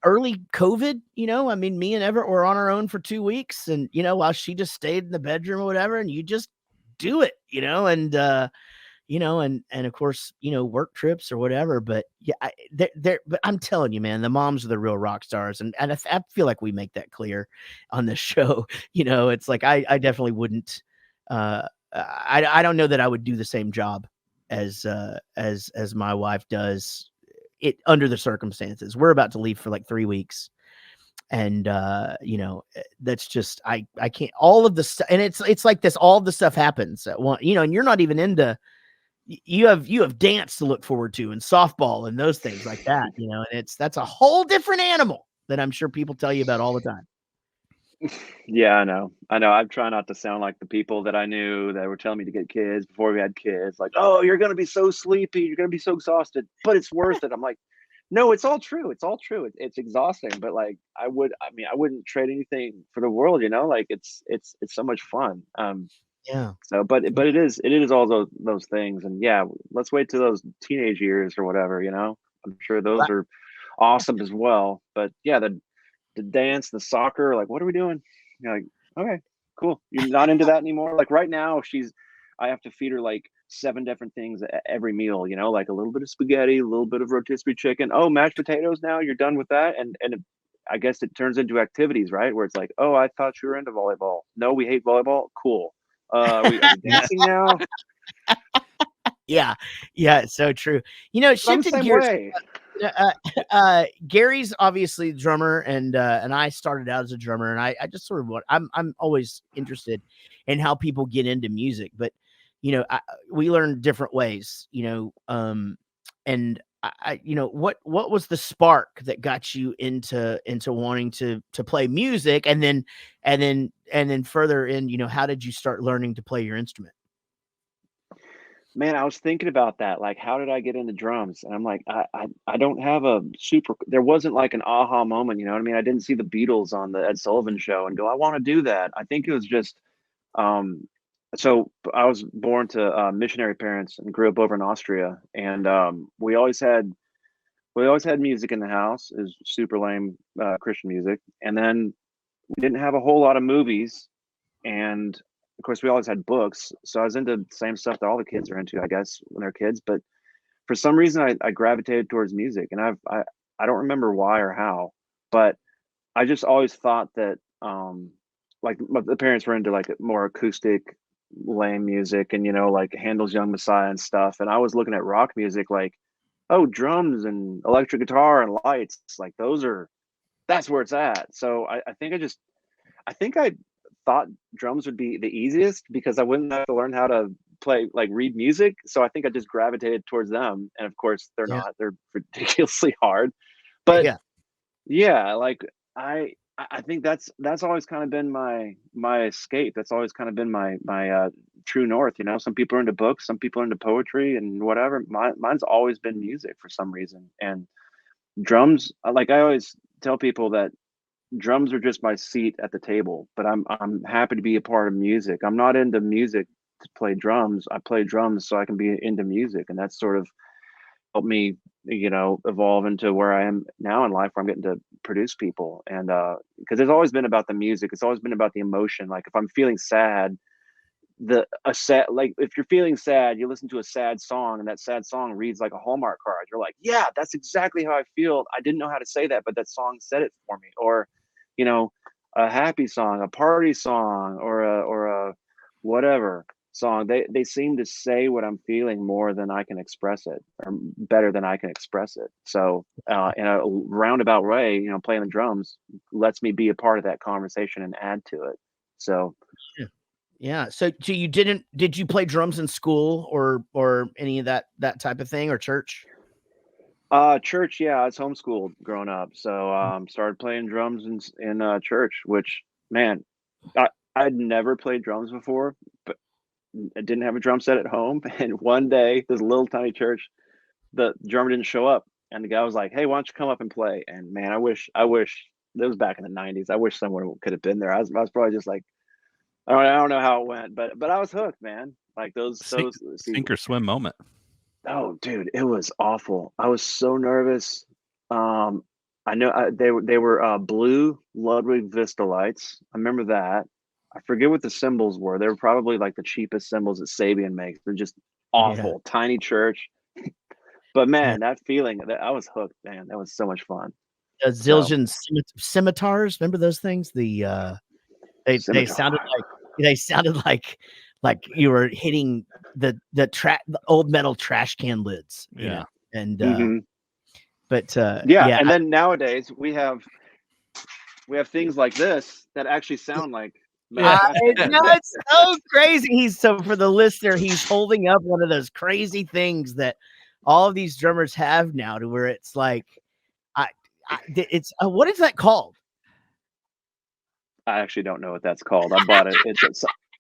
early COVID, I mean, me and Everett were on our own for 2 weeks, and while she just stayed in the bedroom or whatever, and you just do it, and of course, work trips or whatever. But yeah, but I'm telling you, man, the moms are the real rock stars, and I feel like we make that clear on this show. It's like I definitely wouldn't. I don't know that I would do the same job as my wife does it under the circumstances. We're about to leave for like 3 weeks. And that's just I can't, all of the stuff, and it's like this, all of the stuff happens at one, and you're not even into, you have dance to look forward to and softball and those things like that, and that's a whole different animal that I'm sure people tell you about all the time. Yeah, I know. I'm trying not to sound like the people that I knew that were telling me to get kids before we had kids. Like, oh, you're gonna be so sleepy, you're gonna be so exhausted, but it's worth it. I'm like, no, it's all true. It's all true. It's exhausting, but like I wouldn't trade anything for the world, like it's so much fun. Yeah. So but it is all those things. And yeah, let's wait till those teenage years or whatever, I'm sure those are awesome as well. But yeah, the dance, the soccer, like what are we doing? You're like, okay, cool. You're not into that anymore. Like right now, I have to feed her like 7 different things every meal, like a little bit of spaghetti, a little bit of rotisserie chicken. Oh, mashed potatoes now, you're done with that. And I guess it turns into activities, right? Where it's like, oh, I thought you were into volleyball. No, we hate volleyball. Cool. Are we dancing now? Yeah. Yeah. It's so true. Shifting gears. Way. Gary's obviously a drummer, and I started out as a drummer, and I just sort of I'm always interested in how people get into music, but we learn different ways, and what was the spark that got you into wanting to play music, and then further in, how did you start learning to play your instrument? Man, I was thinking about that. Like, how did I get into drums? And I'm like, I don't have a super. There wasn't like an aha moment. You know what I mean? I didn't see the Beatles on the Ed Sullivan Show and go, I want to do that. I think it was just. So I was born to missionary parents and grew up over in Austria, and we always had music in the house. It was super lame Christian music, and then we didn't have a whole lot of movies, and of course we always had books. So I was into the same stuff that all the kids are into, I guess, when they're kids. But for some reason I gravitated towards music, and I don't remember why or how, but I just always thought that like the parents were into like more acoustic lame music, and like Handel's Young Messiah and stuff, and I was looking at rock music like, oh, drums and electric guitar and lights, like that's where it's at. So I think I thought drums would be the easiest because I wouldn't have to learn how to play like read music. So I think I just gravitated towards them. And of course they're Yeah. not. They're ridiculously hard. But Yeah. yeah, like I think that's always kind of been my escape. That's always kind of been my true north. Some people are into books, some people are into poetry and whatever. Mine's always been music for some reason. And drums, like I always tell people that drums are just my seat at the table, but I'm happy to be a part of music. I'm not into music to play drums. I play drums so I can be into music, and that's sort of helped me, evolve into where I am now in life, where I'm getting to produce people. And because it's always been about the music, it's always been about the emotion. Like if I'm feeling sad, like if you're feeling sad, you listen to a sad song, and that sad song reads like a Hallmark card. You're like, yeah, that's exactly how I feel. I didn't know how to say that, but that song said it for me. Or, a happy song, a party song, or a whatever song. They seem to say what I'm feeling more than I can express it, or better than I can express it. So in a roundabout way, playing the drums lets me be a part of that conversation and add to it. So Yeah. So did you play drums in school or any of that type of thing, or church? Church, yeah, I was homeschooled growing up, so started playing drums in church. Which, man, I'd never played drums before, but I didn't have a drum set at home. And one day, this little tiny church, the drummer didn't show up, and the guy was like, "Hey, why don't you come up and play?" And man, I wish that was back in the '90s. I wish someone could have been there. I was probably just like, I don't know how it went, but I was hooked, man. Like those see. Sink or swim moment. Oh, dude, it was awful. I was so nervous. I know they were blue Ludwig Vista lights. I remember that. I forget what the symbols were. They were probably like the cheapest symbols that Sabian makes. They're just awful, tiny church. But man, that feeling that I was hooked, man. That was so much fun. Zildjian scimitars. Remember those things? They sounded like you were hitting the old metal trash can lids. Yeah. And but yeah. And then nowadays we have things like this that actually sound like. No, it's so crazy. So for the listener, he's holding up one of those crazy things that all of these drummers have now, to where it's like, it's what is that called? I actually don't know what that's called. I bought it.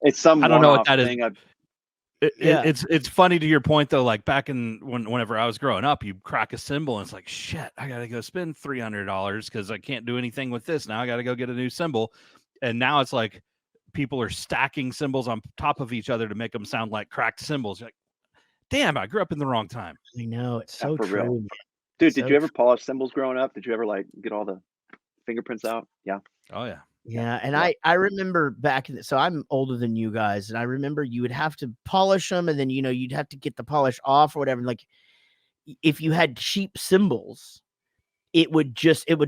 It's some. I don't know what that thing. is. It's funny to your point though. Like back whenever I was growing up, you crack a cymbal and it's like, shit, I gotta go spend $300 because I can't do anything with this now. I gotta go get a new cymbal, and now it's like people are stacking cymbals on top of each other to make them sound like cracked cymbals. You're like, damn, I grew up in the wrong time. I know, it's so true, real. Dude. Did you ever polish cymbals growing up? Did you ever like get all the fingerprints out? Yeah. Oh yeah. Yeah, and I remember back so I'm older than you guys, and I remember you would have to polish them, and then you'd have to get the polish off or whatever. Like if you had cheap cymbals, it would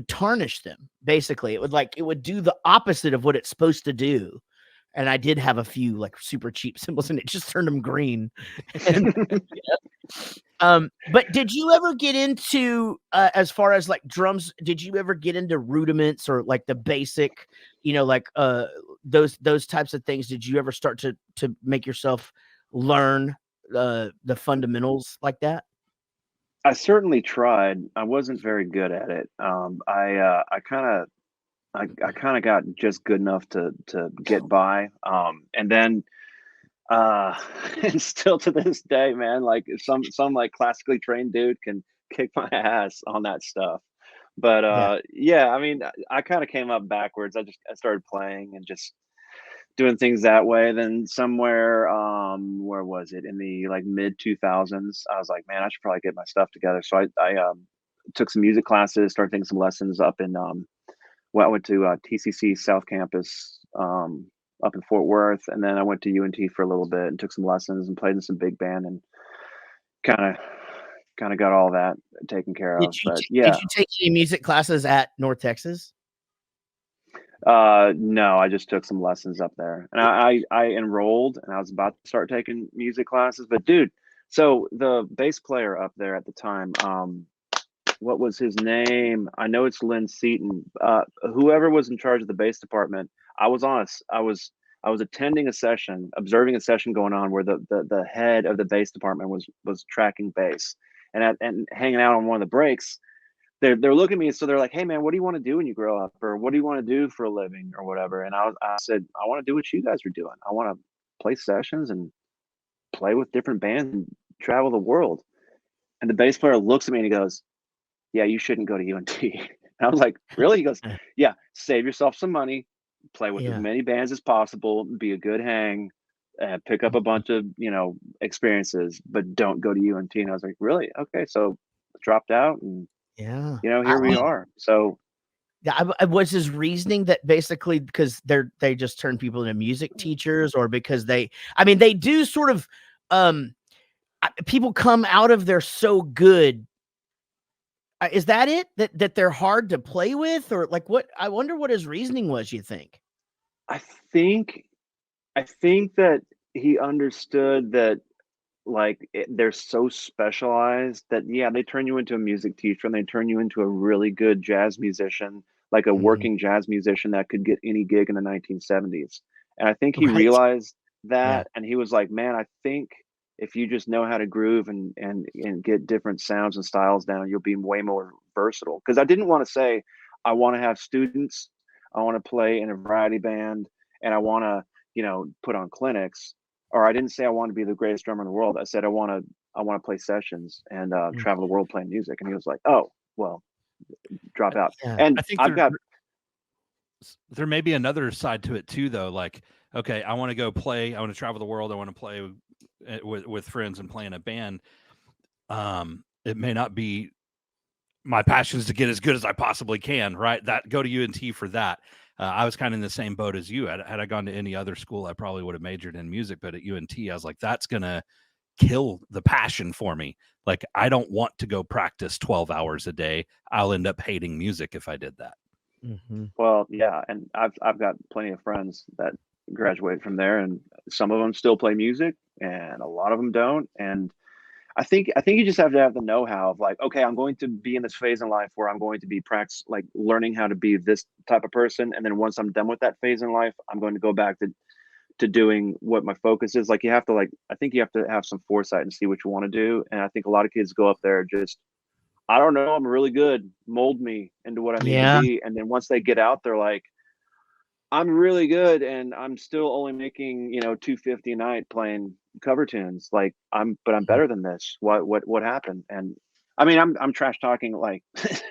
tarnish them. Basically, it would do the opposite of what it's supposed to do. And I did have a few like super cheap cymbals, and it just turned them green. And, but did you ever get into as far as like drums? Did you ever get into rudiments or like the basic, like those types of things? Did you ever start to make yourself learn the fundamentals like that? I certainly tried. I wasn't very good at it. I kind of got just good enough to get by. And then and still to this day, man, like some like classically trained dude can kick my ass on that stuff. But yeah, I mean, I kind of came up backwards. I started playing and just doing things that way. Then somewhere, where was it, in the like mid 2000s, I was like, man, I should probably get my stuff together. So I took some music classes, started taking some lessons up in I went to TCC South Campus up in Fort Worth, and then I went to UNT for a little bit and took some lessons and played in some big band, and kind kind of got all that taken care Did of. you But did you take any music classes at North Texas? no, I just took some lessons up there, and I enrolled, and I was about to start taking music classes. But dude, so the bass player up there at the time, what was his name? I know it's Lynn Seaton. Whoever was in charge of the bass department, I was attending a session, observing a session going on where the head of the bass department was tracking bass, and hanging out on one of the breaks. They're looking at me, so they're like, "Hey man, what do you want to do when you grow up, or what do you want to do for a living, or whatever?" And I said, "I want to do what you guys are doing. I want to play sessions and play with different bands and travel the world." And the bass player looks at me and he goes, "Yeah, you shouldn't go to UNT." And I was like, "Really?" He goes, "Yeah, save yourself some money, play with as Yeah. many bands as possible, be a good hang, pick up a bunch of experiences, but don't go to UNT." And I was like, "Really? Okay." So dropped out, and Yeah. here we are. So Yeah, was his reasoning that basically because they just turn people into music teachers, or because they do sort of people come out of there so good. Is that it? That they're hard to play with, or like what? I wonder what his reasoning was, you think? I think that he understood that, like, they're so specialized that, yeah, they turn you into a music teacher and they turn you into a really good jazz musician, like a Mhm. working jazz musician that could get any gig in the 1970s. And I think he Right. realized Yeah. that, and he was like, "Man, I think if you just know how to groove and get different sounds and styles down, you'll be way more versatile." Because I didn't want to say, I want to have students, I want to play in a variety band, and I want to, put on clinics. Or I didn't say I want to be the greatest drummer in the world. I said I want to play sessions and Mm. travel the world playing music. And he was like, "Oh, well, drop out." Yeah. And I think I've got there may be another side to it too, though. Like, okay, I want to go play. I want to travel the world. I want to play with friends and play in a band. It may not be my passion is to get as good as I possibly can. Right? That go to UNT for that. I was kind of in the same boat as you. Had I gone to any other school, I probably would have majored in music. But at UNT, I was like, that's gonna kill the passion for me. Like, I don't want to go practice 12 hours a day. I'll end up hating music if I did that. Mm-hmm. Well, yeah, and I've got plenty of friends that graduated from there, and some of them still play music, and a lot of them don't. And I think you just have to have the know-how of, like, okay, I'm going to be in this phase in life where I'm going to be like learning how to be this type of person, and then once I'm done with that phase in life, I'm going to go back to doing what my focus is. Like, I think you have to have some foresight and see what you want to do. And I think a lot of kids go up there just, I don't know, I'm really good, mold me into what I need to Yeah. be. And then once they get out, they're like, I'm really good, and I'm still only making, $250 a night playing cover tunes. Like, but I'm better than this. What happened? And I mean, I'm trash talking like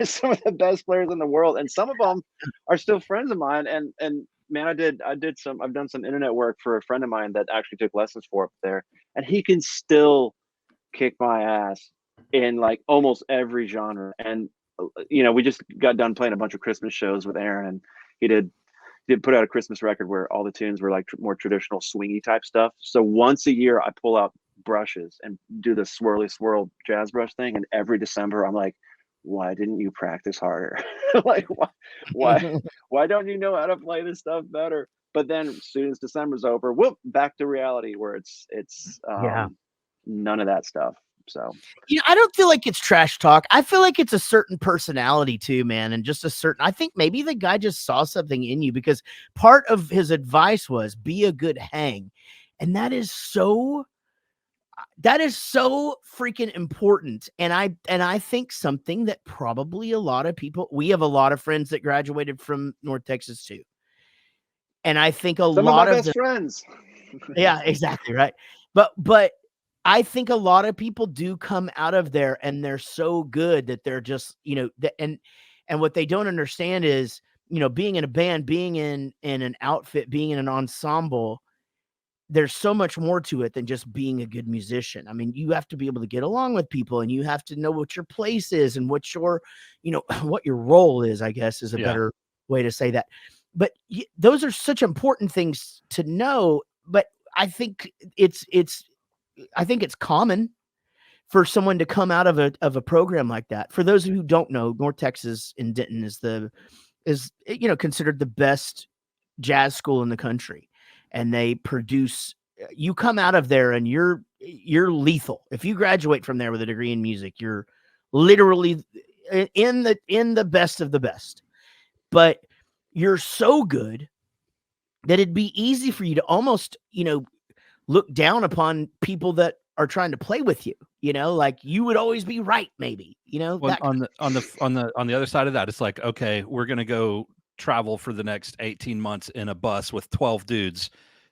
some of the best players in the world, and some of them are still friends of mine. And man, I've done some internet work for a friend of mine that actually took lessons for up there, and he can still kick my ass in like almost every genre. And we just got done playing a bunch of Christmas shows with Aaron, and he did put out a Christmas record where all the tunes were like more traditional swingy type stuff. So once a year, I pull out brushes and do the swirly swirl jazz brush thing. And every December, I'm like, why didn't you practice harder? Like, why don't you know how to play this stuff better? But then as soon as December's over, whoop, back to reality where it's Yeah. none of that stuff. So I don't feel like it's trash talk. I feel like it's a certain personality too, man. And just I think maybe the guy just saw something in you, because part of his advice was be a good hang. And that is so freaking important. And I think something that probably a lot of people, we have a lot of friends that graduated from North Texas too. And I think some of my best friends. Yeah, exactly. Right. But I think a lot of people do come out of there and they're so good that they're just, and what they don't understand is, being in a band, being in an outfit, being in an ensemble, there's so much more to it than just being a good musician. I mean, you have to be able to get along with people, and you have to know what your place is and what your, what your role is, I guess, is a better way to say that. But those are such important things to know. But I think it's common for someone to come out of a program like that. For those who don't know, North Texas in Denton is considered the best jazz school in the country, and they produce. You come out of there and you're lethal. If you graduate from there with a degree in music, you're literally in the best of the best. But you're so good that it'd be easy for you to almost, look down upon people that are trying to play with you. Like you would always be right, maybe. Well, on the other side of that, it's like, okay, we're gonna go travel for the next 18 months in a bus with 12 dudes.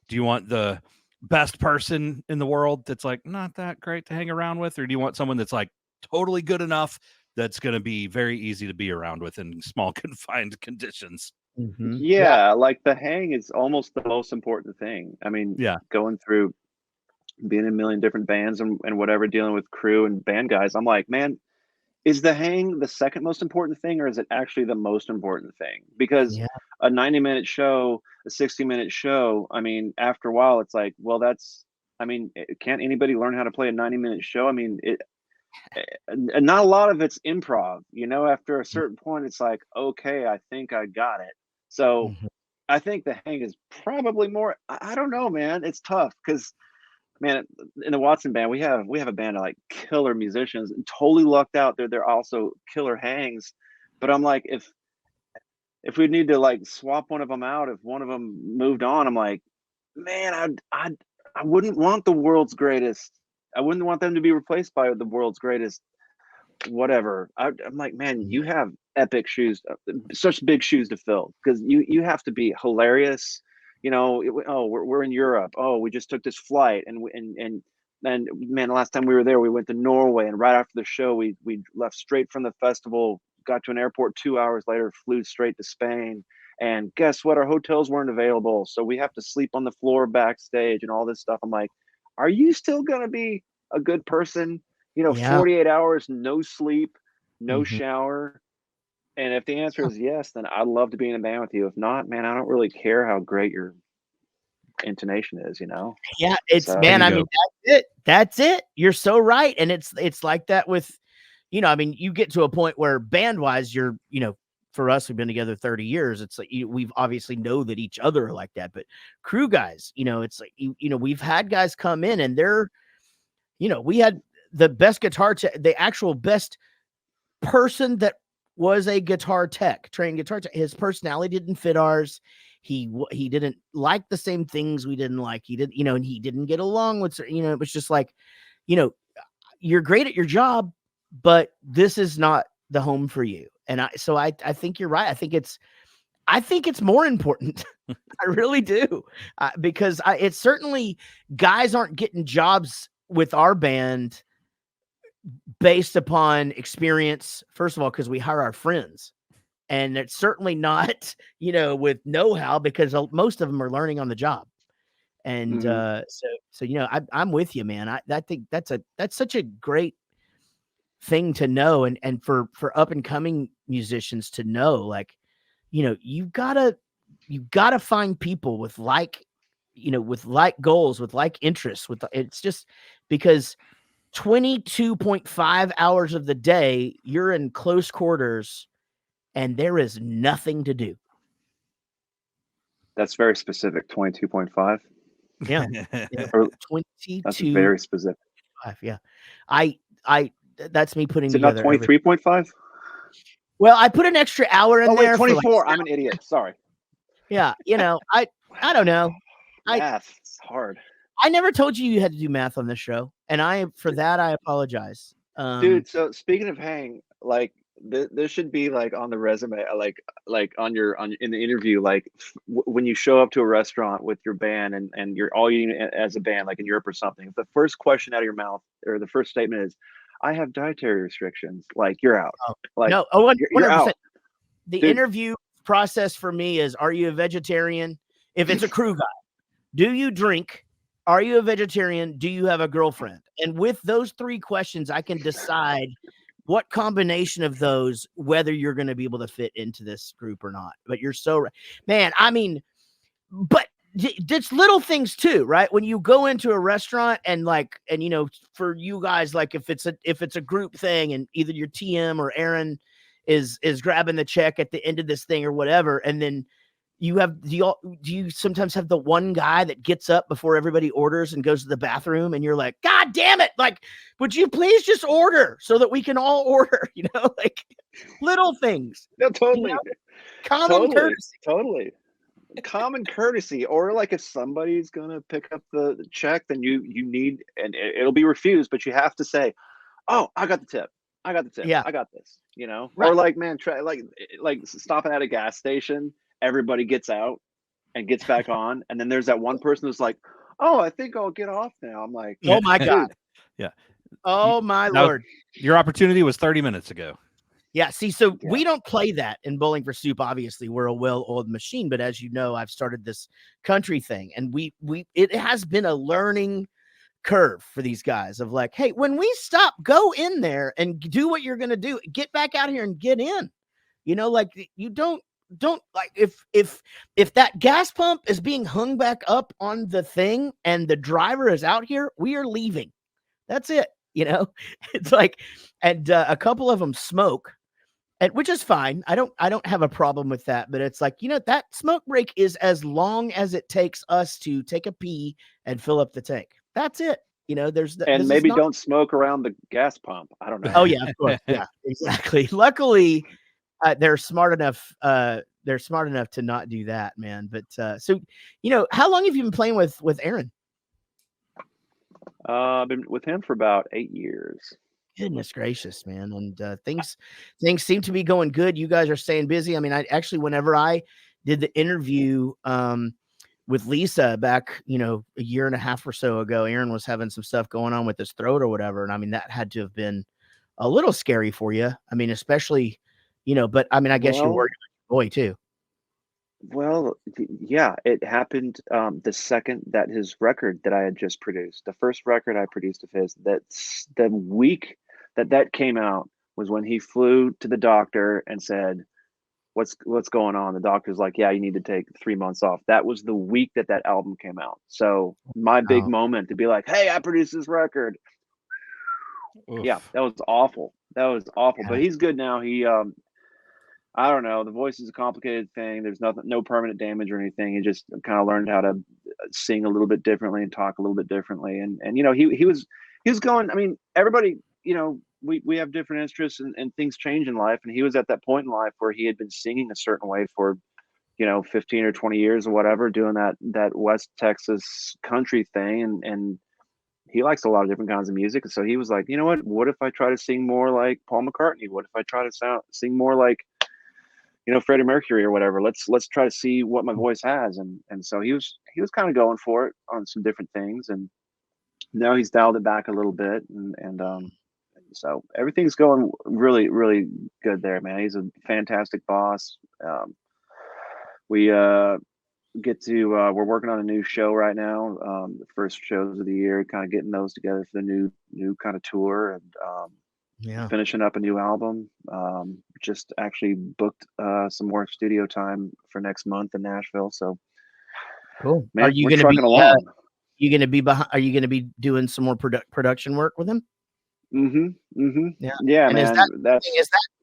Do you want the best person in the world that's like not that great to hang around with, or do you want someone that's like totally good enough that's going to be very easy to be around with in small confined conditions? Mm-hmm. Yeah, like the hang is almost the most important thing. I mean, going through being in a million different bands and whatever, dealing with crew and band guys, I'm like, man, is the hang the second most important thing, or is it actually the most important thing? Because a 90-minute show, a 60-minute show, I mean, after a while, it's like, well, can't anybody learn how to play a 90-minute show? I mean, and not a lot of it's improv, after a certain point, it's like, okay, I think I got it. So I think the hang is probably more, I don't know, man. It's tough because, man, in the Watson band, we have a band of like killer musicians, and totally lucked out. They're also killer hangs. But I'm like, if we need to like swap one of them out, if one of them moved on, I'm like, man, I wouldn't want the world's greatest. I wouldn't want them to be replaced by the world's greatest whatever. I'm like, man, you have epic shoes, such big shoes to fill, because you have to be hilarious. We're in Europe. Oh, we just took this flight, and man, the last time we were there, we went to Norway, and right after the show, we left straight from the festival, got to an airport 2 hours later, flew straight to Spain. And guess what? Our hotels weren't available, so we have to sleep on the floor backstage and all this stuff. I'm like, are you still gonna be a good person? 48 hours, no sleep, no shower. And if the answer is yes, then I'd love to be in a band with you. If not, man, I don't really care how great your intonation is, Yeah, man, I mean, that's it. You're so right. And it's like that with, you get to a point where band wise, you're, for us, we've been together 30 years. It's like, we've obviously know that each other are like that, but crew guys, it's like, we've had guys come in and they're, we had the best guitar tech, the actual best person that was a guitar tech, trained guitar tech. His personality didn't fit ours. He didn't like the same things we didn't like. He didn't, and he didn't get along with, it was just like, you're great at your job, but this is not the home for you. And I think you're right. I think it's more important. I really do. Because it's certainly guys aren't getting jobs with our band based upon experience, first of all, because we hire our friends, and it's certainly not, with know-how, because most of them are learning on the job. And I'm with you, man. I think that's such a great thing to know, and for up and coming musicians to know, like, you've gotta find people with like goals, with like interests, it's just because 22.5 hours of the day you're in close quarters and there is nothing to do. That's very specific. 22.5. Yeah. 22. That's very specific. Yeah. I that's me putting Is it together. Not 23.5? Well, I put an extra hour in there. 24. I'm an idiot. Sorry. Yeah. I don't know. Math. It's hard. I never told you had to do math on this show, and for that I apologize. Dude, so speaking of hang, like this should be like on the resume, like in the interview, like when you show up to a restaurant with your band and you're all eating as a band, like in Europe or something, the first question out of your mouth, or the first statement is, I have dietary restrictions. Like, you're out. Like, no, 100%. You're out. The interview process for me is, are you a vegetarian? If it's a crew guy, do you drink? Are you a vegetarian? Do you have a girlfriend? And with those three questions, I can decide what combination of those, whether you're going to be able to fit into this group or not. But you're so right, man. I mean, but it's little things too, right? When you go into a restaurant and for you guys, like if it's a group thing and either your TM or Aaron is grabbing the check at the end of this thing or whatever, and then do you sometimes have the one guy that gets up before everybody orders and goes to the bathroom, and you're like, God damn it, like, would you please just order so that we can all order? Like little things. No, totally. Common courtesy. Totally. Common courtesy. Or like if somebody's gonna pick up the check, then you need, and it'll be refused, but you have to say, oh, I got the tip. Yeah. I got this, Right. Or like, man, try like stopping at a gas station, everybody gets out and gets back on, and then there's that one person who's like, oh, I think I'll get off now. I'm like, oh my God. Yeah. Oh my Lord. Your opportunity was 30 minutes ago. Yeah. See, so we don't play that in Bowling for Soup. Obviously, we're a well-oiled machine, but as you know, I've started this country thing, and it has been a learning curve for these guys of like, hey, when we stop, go in there and do what you're going to do. Get back out here and get in. Like you don't like if that gas pump is being hung back up on the thing and the driver is out here, we are leaving. That's it. It's like, and a couple of them smoke. And which is fine. I don't have a problem with that, but it's like, that smoke break is as long as it takes us to take a pee and fill up the tank. That's it. and maybe don't smoke around the gas pump. I don't know. Oh yeah, of course. Yeah, exactly. Luckily, they're smart enough. They're smart enough to not do that, man. But so, how long have you been playing with Aaron? I've been with him for about 8 years. Goodness gracious, man. And things seem to be going good. You guys are staying busy. I mean, whenever I did the interview with Lisa back, a year and a half or so ago, Aaron was having some stuff going on with his throat or whatever. And I mean, that had to have been a little scary for you. I mean, especially, but I mean, I guess you're worried about your boy too. Well, yeah, it happened the second that his record that I had just produced, the first record I produced of his, that's the week that came out was when he flew to the doctor and said, what's going on? The doctor's like, yeah, you need to take 3 months off. That was the week that album came out. So my big moment to be like, hey, I produced this record. Oof. Yeah, that was awful. Yeah. But he's good now. He I don't know. The voice is a complicated thing. There's no permanent damage or anything. He just kind of learned how to sing a little bit differently and talk a little bit differently. And he was going. I mean, everybody, we have different interests and things change in life. And he was at that point in life where he had been singing a certain way for 15 or 20 years or whatever, doing that West Texas country thing. And he likes a lot of different kinds of music. And so he was like, you know what if I try to sing more like Paul McCartney? What if I try to sing more like Freddie Mercury or whatever? Let's try to see what my voice has. And so he was kind of going for it on some different things. And now he's dialed it back a little bit. And so everything's going really, really good there, man. He's a fantastic boss. We get to, we're working on a new show right now. The first shows of the year, kind of getting those together for the new kind of tour. And finishing up a new album. Just actually booked some more studio time for next month in Nashville. So cool. Man, are you going to be you going to be behind? Are you going to be doing some more production work with him? Yeah, and man.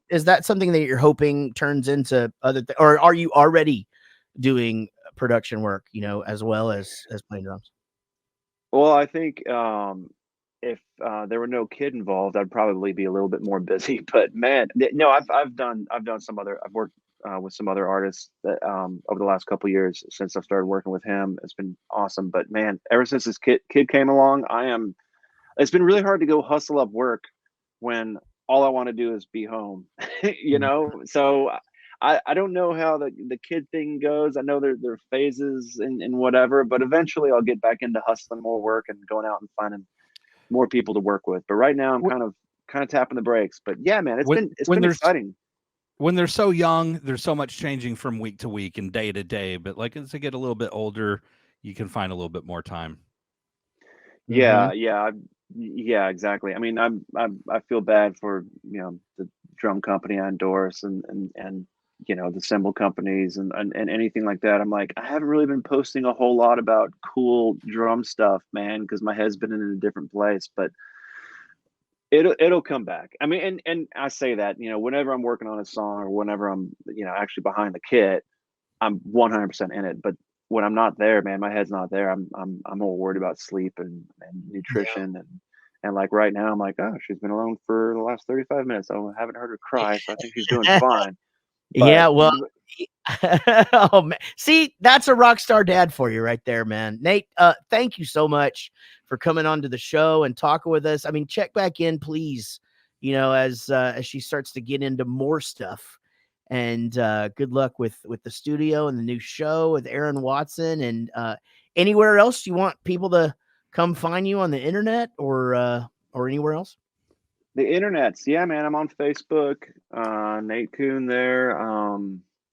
Is that something that you're hoping turns into other or are you already doing production work, as well as playing drums? Well, I think if there were no kid involved, I'd probably be a little bit more busy. But man, no, I've done some other. I've worked with some other artists that over the last couple of years since I've started working with him. It's been awesome. But man, ever since this kid came along, it's been really hard to go hustle up work when all I want to do is be home. So I don't know how the kid thing goes. I know there are phases and whatever, but eventually I'll get back into hustling more work and going out and finding more people to work with. But right now I'm kind of tapping the brakes. But yeah, man, it's been exciting. When they're so young, there's so much changing from week to week and day to day. But like as they get a little bit older, you can find a little bit more time. Yeah, exactly. I mean, I feel bad for the drum company I endorse and the cymbal companies and anything like that. I'm like, I haven't really been posting a whole lot about cool drum stuff, man, because my head's been in a different place. But it'll come back. I mean, and I say that, whenever I'm working on a song or whenever I'm, actually behind the kit, I'm 100% in it. But when I'm not there, man, my head's not there. I'm more worried about sleep and nutrition and like right now I'm like, oh, she's been alone for the last 35 minutes. I haven't heard her cry, so I think she's doing fine. But, yeah, well, oh man, see, that's a rock star dad for you right there, man. Nate, thank you so much for coming on to the show and talking with us. I mean, check back in, please. As she starts to get into more stuff. And good luck with the studio and the new show with Aaron Watson. And anywhere else you want people to come find you on the internet or anywhere else? The internets, yeah, man. I'm on Facebook, NATE COON there,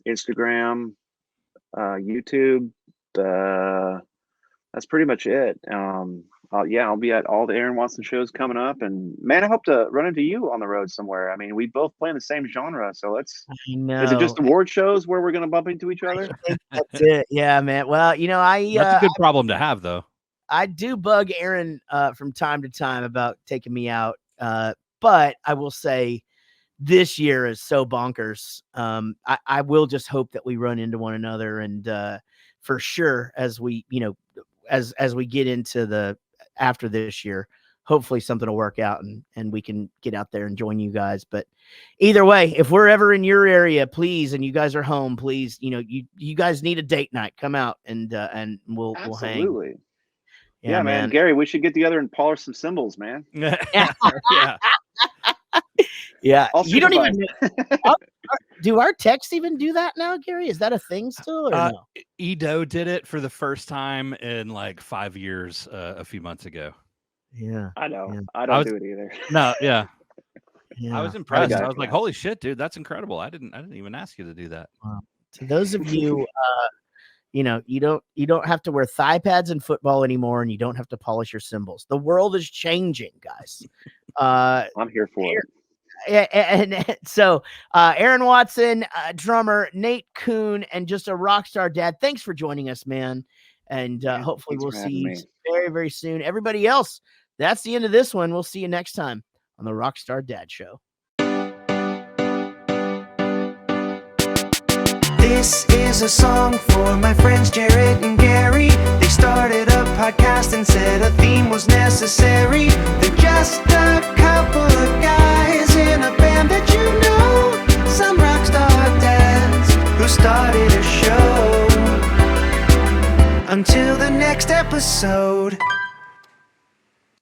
Instagram, YouTube. That's pretty much it. I'll be at all the Aaron Watson shows coming up, and man, I hope to run into you on the road somewhere. I mean, we both play in the same genre, so let's. I know. Is it just award shows where we're gonna bump into each other? I think that's it. Yeah, man. Well, That's a good problem to have, though. I do bug Aaron from time to time about taking me out. But I will say this year is so bonkers. I will just hope that we run into one another, and for sure as we, as we get into after this year, hopefully something will work out and we can get out there and join you guys. But either way, if we're ever in your area, please, and you guys are home, please, you guys need a date night, come out and we'll hang. Absolutely. Yeah, man. Gary, we should get together and polish some cymbals, man. Yeah. Yeah. You don't even do our texts even do that now, Gary? Is that a thing still? Or no? Edo did it for the first time in like 5 years a few months ago. Yeah. I know. Yeah. I don't do it either. No, yeah. Yeah. I was impressed. I was like, holy shit, dude, that's incredible. I didn't even ask you to do that. Wow. To those of you you don't have to wear thigh pads in football anymore, and you don't have to polish your cymbals. The world is changing, guys. I'm here for it. And so Aaron Watson, drummer, NATE COON, and just a rock star dad. Thanks for joining us, man. And hopefully we'll see you very, very soon. Everybody else, that's the end of this one. We'll see you next time on the Rockstar Dad Show. This is a song for my friends Jaret and Gary. They started a podcast and said a theme was necessary. They're just a couple of guys in a band that some rockstar dads who started a show. Until the next episode.